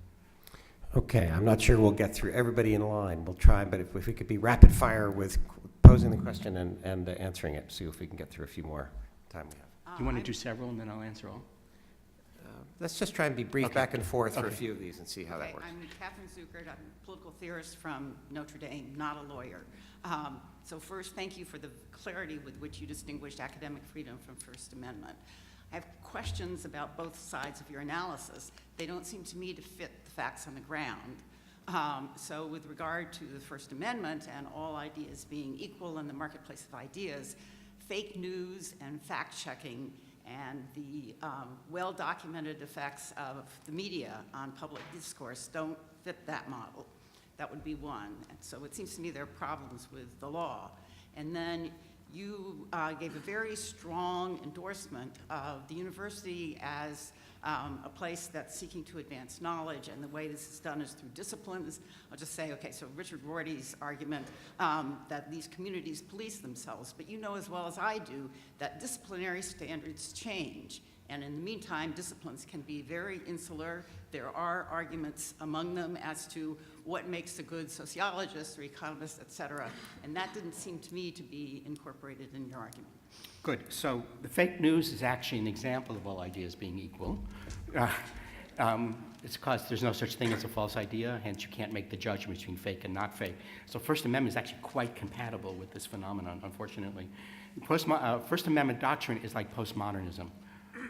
Okay, I'm not sure we'll get through everybody in line. We'll try, but if we could be rapid fire with posing the question and answering it, see if we can get through a few more time we have. Do you want to do several and then I'll answer all? Let's just try and be brief Okay. back and forth for a Okay. few of these and see how that works. I'm Catherine Zuckert. I'm a political theorist from Notre Dame, not a lawyer. So first, thank you for the clarity with which you distinguished academic freedom from First Amendment. I have questions about both sides of your analysis. They don't seem to me to fit the facts on the ground. So with regard to the First Amendment and all ideas being equal in the marketplace of ideas, fake news and fact-checking and the well-documented effects of the media on public discourse don't fit that model. That would be one. And so it seems to me there are problems with the law. And then you gave a very strong endorsement of the university as a place that's seeking to advance knowledge, and the way this is done is through disciplines. I'll just say, okay, so Richard Rorty's argument that these communities police themselves, but you know as well as I do that disciplinary standards change. And in the meantime, disciplines can be very insular. There are arguments among them as to what makes a good sociologist or economist, et cetera. And that didn't seem to me to be incorporated in your argument. Good. So the fake news is actually an example of all ideas being equal. It's because there's no such thing as a false idea, hence you can't make the judgment between fake and not fake. So First Amendment is actually quite compatible with this phenomenon, unfortunately. First Amendment doctrine is like postmodernism,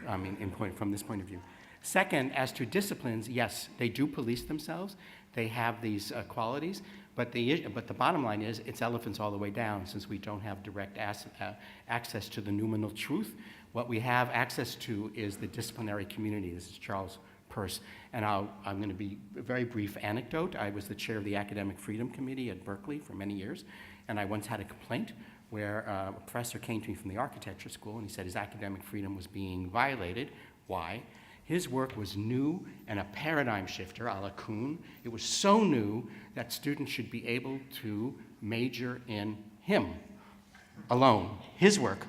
I mean, from this point of view. Second, as to disciplines, yes, they do police themselves. They have these qualities, but the bottom line is it's elephants all the way down, since we don't have direct access to the noumenal truth. What we have access to is the disciplinary community. This is Charles Peirce, and I'm going to be a very brief anecdote. I was the chair of the Academic Freedom Committee at Berkeley for many years, and I once had a complaint where a professor came to me from the architecture school, and he said his academic freedom was being violated. Why? His work was new and a paradigm shifter, a la Kuhn. It was so new that students should be able to major in him alone, his work.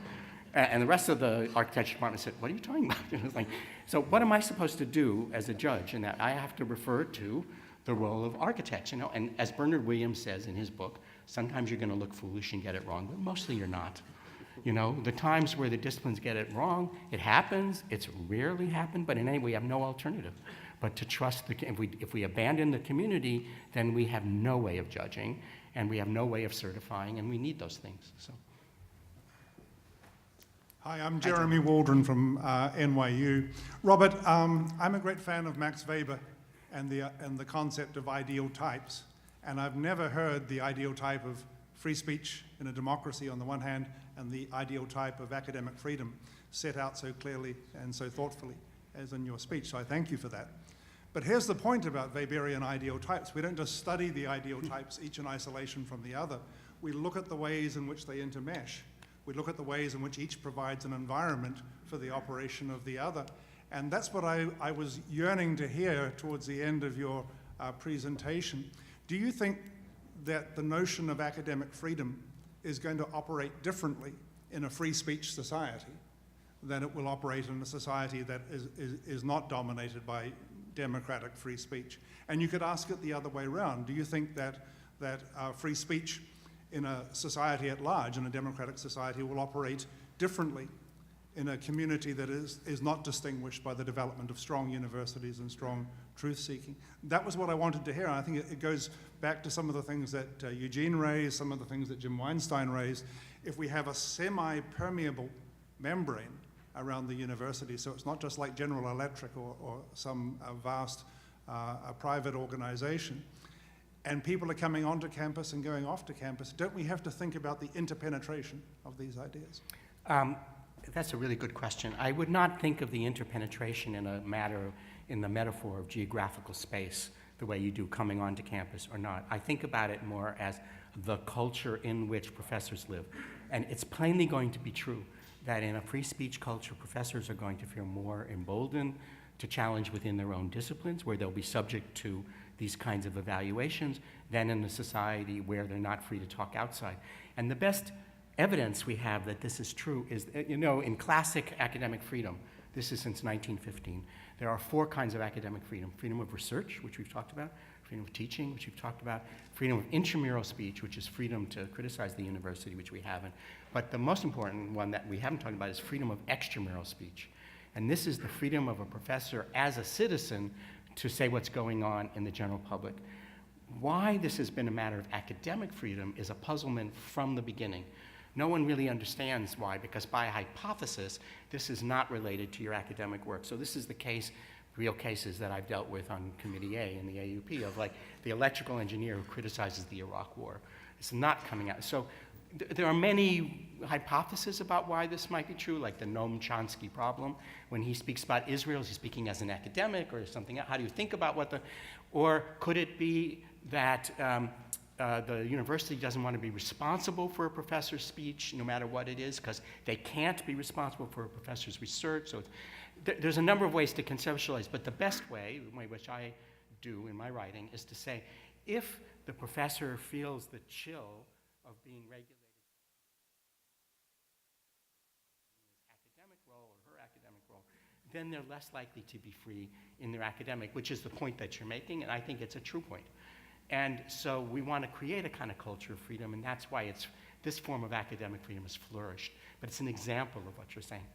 And the rest of the architecture department said, what are you talking about? And I was like, so what am I supposed to do as a judge? And that I have to refer to the role of architects, you know? And as Bernard Williams says in his book, sometimes you're going to look foolish and get it wrong, but mostly you're not. You know, the times where the disciplines get it wrong, it happens. It's rarely happened, but in any way, we have no alternative but to trust if we abandon the community, then we have no way of judging, and we have no way of certifying, and we need those things. So. Hi, I'm Jeremy Waldron from NYU. Robert, I'm a great fan of Max Weber and the concept of ideal types, and I've never heard the ideal type of free speech in a democracy on the one hand, and the ideal type of academic freedom set out so clearly and so thoughtfully as in your speech, so I thank you for that. But here's the point about Weberian ideal types. We don't just study the ideal types each in isolation from the other. We look at the ways in which they intermesh. We look at the ways in which each provides an environment for the operation of the other. And that's what I was yearning to hear towards the end of your presentation. Do you think that the notion of academic freedom is going to operate differently in a free speech society than it will operate in a society that is not dominated by democratic free speech? And you could ask it the other way around. Do you think that free speech in a society at large, in a democratic society, will operate differently in a community that is not distinguished by the development of strong universities and strong truth-seeking? That was what I wanted to hear, and I think it goes back to some of the things that Eugene raised, some of the things that Jim Weinstein raised. If we have a semi-permeable membrane around the university, so it's not just like General Electric or some vast private organization, and people are coming onto campus and going off to campus, don't we have to think about the interpenetration of these ideas? That's a really good question. I would not think of the interpenetration in the metaphor of geographical space. the way you do coming onto campus or not. I think about it more as the culture in which professors live. And it's plainly going to be true that in a free speech culture, professors are going to feel more emboldened to challenge within their own disciplines, where they'll be subject to these kinds of evaluations, than in a society where they're not free to talk outside. And the best evidence we have that this is true is, in classic academic freedom, this is since 1915, there are 4 kinds of academic freedom. Freedom of research, which we've talked about, freedom of teaching, which we've talked about, freedom of intramural speech, which is freedom to criticize the university, which we haven't. But the most important one that we haven't talked about is freedom of extramural speech. And this is the freedom of a professor as a citizen to say what's going on in the general public. Why this has been a matter of academic freedom is a puzzlement from the beginning. No one really understands why, because by hypothesis, this is not related to your academic work. So this is the case, real cases that I've dealt with on Committee A in the AUP, of like the electrical engineer who criticizes the Iraq War. It's not coming out. So there are many hypotheses about why this might be true, like the Noam Chomsky problem. When he speaks about Israel, is he speaking as an academic or something else? How do you think about what or could it be that the university doesn't want to be responsible for a professor's speech, no matter what it is, because they can't be responsible for a professor's research? So there's a number of ways to conceptualize, but the best way, which I do in my writing, is to say, if the professor feels the chill of being regulated then they're less likely to be free in their academic, which is the point that you're making, and I think it's a true point. And so we want to create a kind of culture of freedom, and that's why this form of academic freedom has flourished. But it's an example of what you're saying.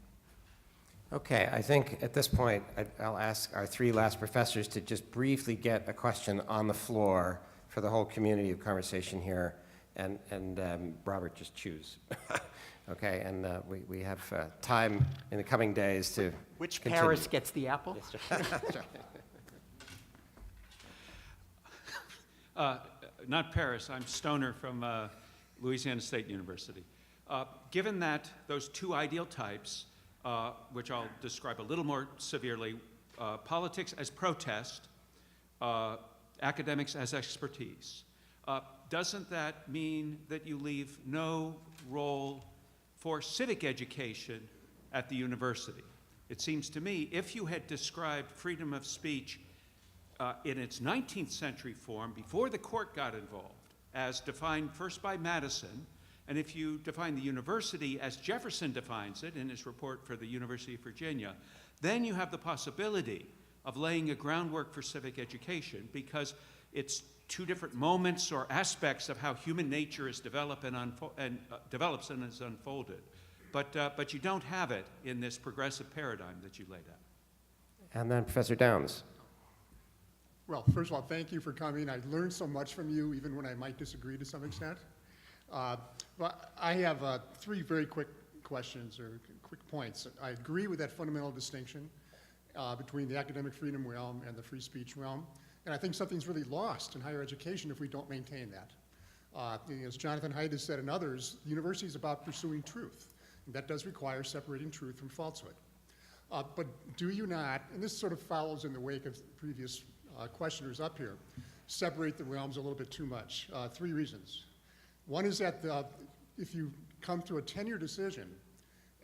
Okay, I think at this point, I'll ask our 3 last professors to just briefly get a question on the floor for the whole community of conversation here, and Robert, just choose. Okay, and we have time in the coming days to Which continue. Paris gets the apple? Not Paris, I'm Stoner from Louisiana State University. Given that those 2 ideal types, which I'll describe a little more severely, politics as protest, academics as expertise, doesn't that mean that you leave no role for civic education at the university? It seems to me, if you had described freedom of speech in its 19th century form, before the court got involved, as defined first by Madison, and if you define the university as Jefferson defines it in his report for the University of Virginia, then you have the possibility of laying a groundwork for civic education, because it's 2 different moments or aspects of how human nature is developed and develops and is unfolded. But you don't have it in this progressive paradigm that you laid out. And then Professor Downs. Well, first of all, thank you for coming. I learned so much from you, even when I might disagree to some extent. But I have 3 very quick questions or quick points. I agree with that fundamental distinction between the academic freedom realm and the free speech realm. And I think something's really lost in higher education if we don't maintain that. As Jonathan Haidt has said and others, the university is about pursuing truth. And that does require separating truth from falsehood. But do you not, and this sort of follows in the wake of previous questioners up here, separate the realms a little bit too much? 3 reasons. One is that if you come to a tenure decision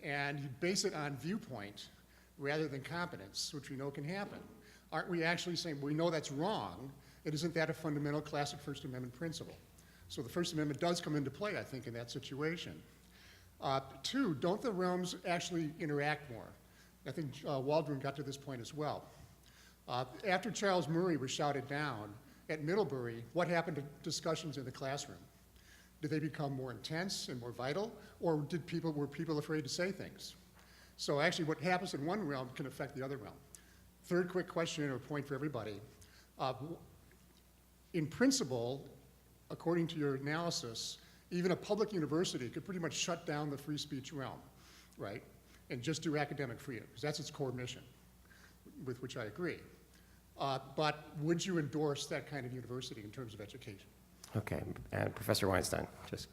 and you base it on viewpoint rather than competence, which we know can happen, aren't we actually saying, well, we know that's wrong, and isn't that a fundamental classic First Amendment principle? So the First Amendment does come into play, I think, in that situation. 2, don't the realms actually interact more? I think Waldron got to this point as well. After Charles Murray was shouted down at Middlebury, what happened to discussions in the classroom? Did they become more intense and more vital, or were people afraid to say things? So actually what happens in one realm can affect the other realm. 3rd quick question or point for everybody. In principle, according to your analysis, even a public university could pretty much shut down the free speech realm, right? And just do academic freedom, because that's its core mission, with which I agree. But would you endorse that kind of university in terms of education? Okay, and Professor Weinstein, just.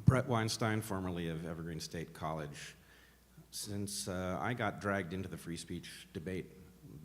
Brett Weinstein, formerly of Evergreen State College. Since I got dragged into the free speech debate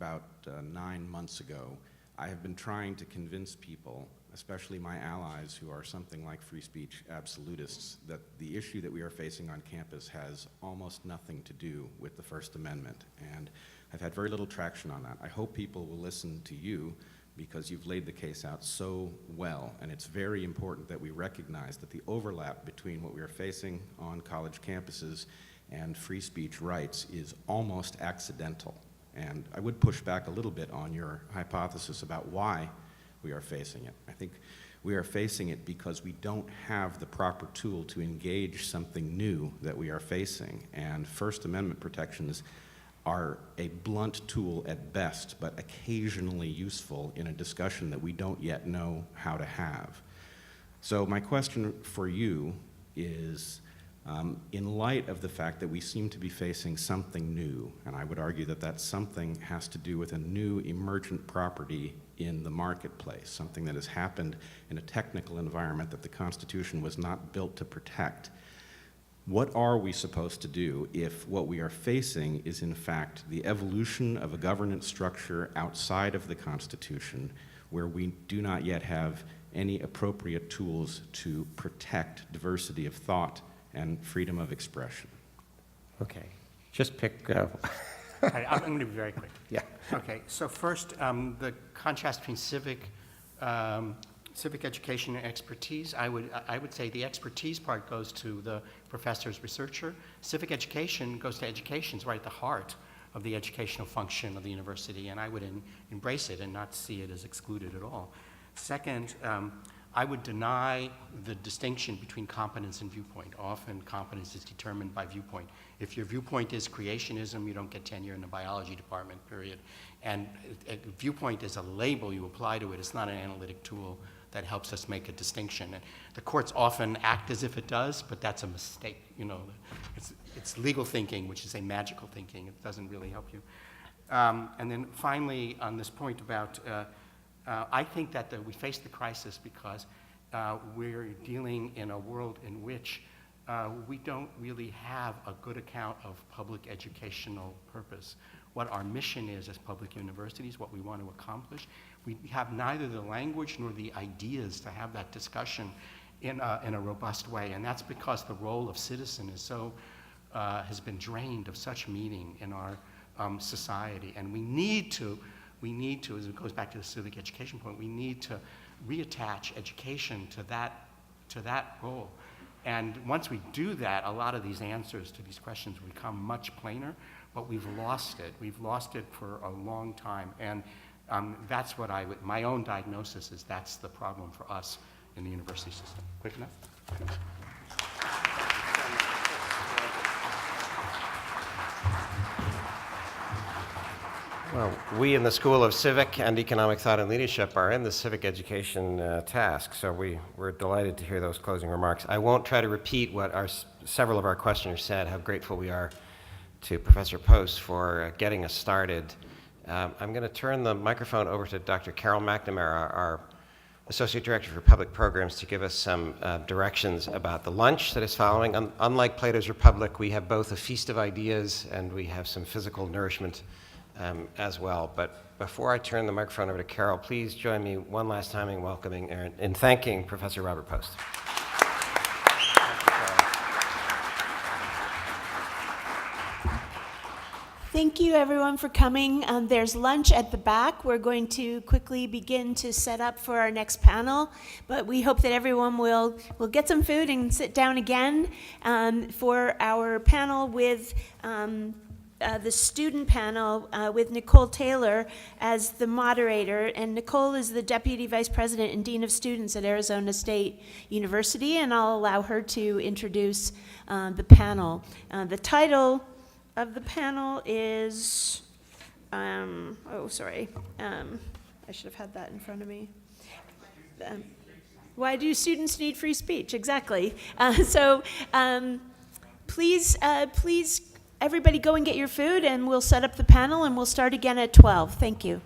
about 9 months ago, I have been trying to convince people, especially my allies who are something like free speech absolutists, that the issue that we are facing on campus has almost nothing to do with the First Amendment. And I've had very little traction on that. I hope people will listen to you because you've laid the case out so well. And it's very important that we recognize that the overlap between what we are facing on college campuses and free speech rights is almost accidental. And I would push back a little bit on your hypothesis about why we are facing it. I think we are facing it because we don't have the proper tool to engage something new that we are facing. And First Amendment protections are a blunt tool at best, but occasionally useful in a discussion that we don't yet know how to have. So my question for you is, in light of the fact that we seem to be facing something new, and I would argue that that something has to do with a new emergent property in the marketplace, something that has happened in a technical environment that the Constitution was not built to protect. What are we supposed to do if what we are facing is in fact the evolution of a governance structure outside of the Constitution where we do not yet have any appropriate tools to protect diversity of thought and freedom of expression? Okay, just pick. I'm going to be very quick. Yeah. Okay, so first, the contrast between civic education and expertise, I would say the expertise part goes to the professor's researcher. Civic education goes to education. It's right at the heart of the educational function of the university, and I would embrace it and not see it as excluded at all. Second, I would deny the distinction between competence and viewpoint. Often competence is determined by viewpoint. If your viewpoint is creationism, you don't get tenure in the biology department, period. And viewpoint is a label you apply to it. It's not an analytic tool that helps us make a distinction. And the courts often act as if it does, but that's a mistake. You know, it's legal thinking, which is a magical thinking. It doesn't really help you. And then finally, on this point about I think that we face the crisis because we're dealing in a world in which we don't really have a good account of public educational purpose. What our mission is as public universities, what we want to accomplish. We have neither the language nor the ideas to have that discussion in a robust way, and that's because the role of citizen is so has been drained of such meaning in our society, and we need to, as it goes back to the civic education point, we need to reattach education to that role. And once we do that, a lot of these answers to these questions become much plainer, but we've lost it. We've lost it for a long time. And that's what my own diagnosis is that's the problem for us in the university system. Quick enough? Well, we in the School of Civic and Economic Thought and Leadership are in the civic education task, so we're delighted to hear those closing remarks. I won't try to repeat what several of our questioners said, how grateful we are to Professor Poste for getting us started. I'm going to turn the microphone over to Dr. Carol McNamara, our Associate Director for Public Programs, to give us some directions about the lunch that is following. Unlike Plato's Republic, we have both a feast of ideas and we have some physical nourishment as well. But before I turn the microphone over to Carol, please join me one last time in welcoming and thanking Professor Robert Poste. Thank you, everyone, for coming. There's lunch at the back. We're going to quickly begin to set up for our next panel, but we hope that everyone will get some food and sit down again for our panel with the student panel with Nicole Taylor as the moderator. And Nicole is the Deputy Vice President and Dean of Students at Arizona State University, and I'll allow her to introduce the panel. The title of the panel is, I should have had that in front of me. Why do students need free speech? Exactly. Please, everybody go and get your food, and we'll set up the panel, and we'll start again at 12. Thank you.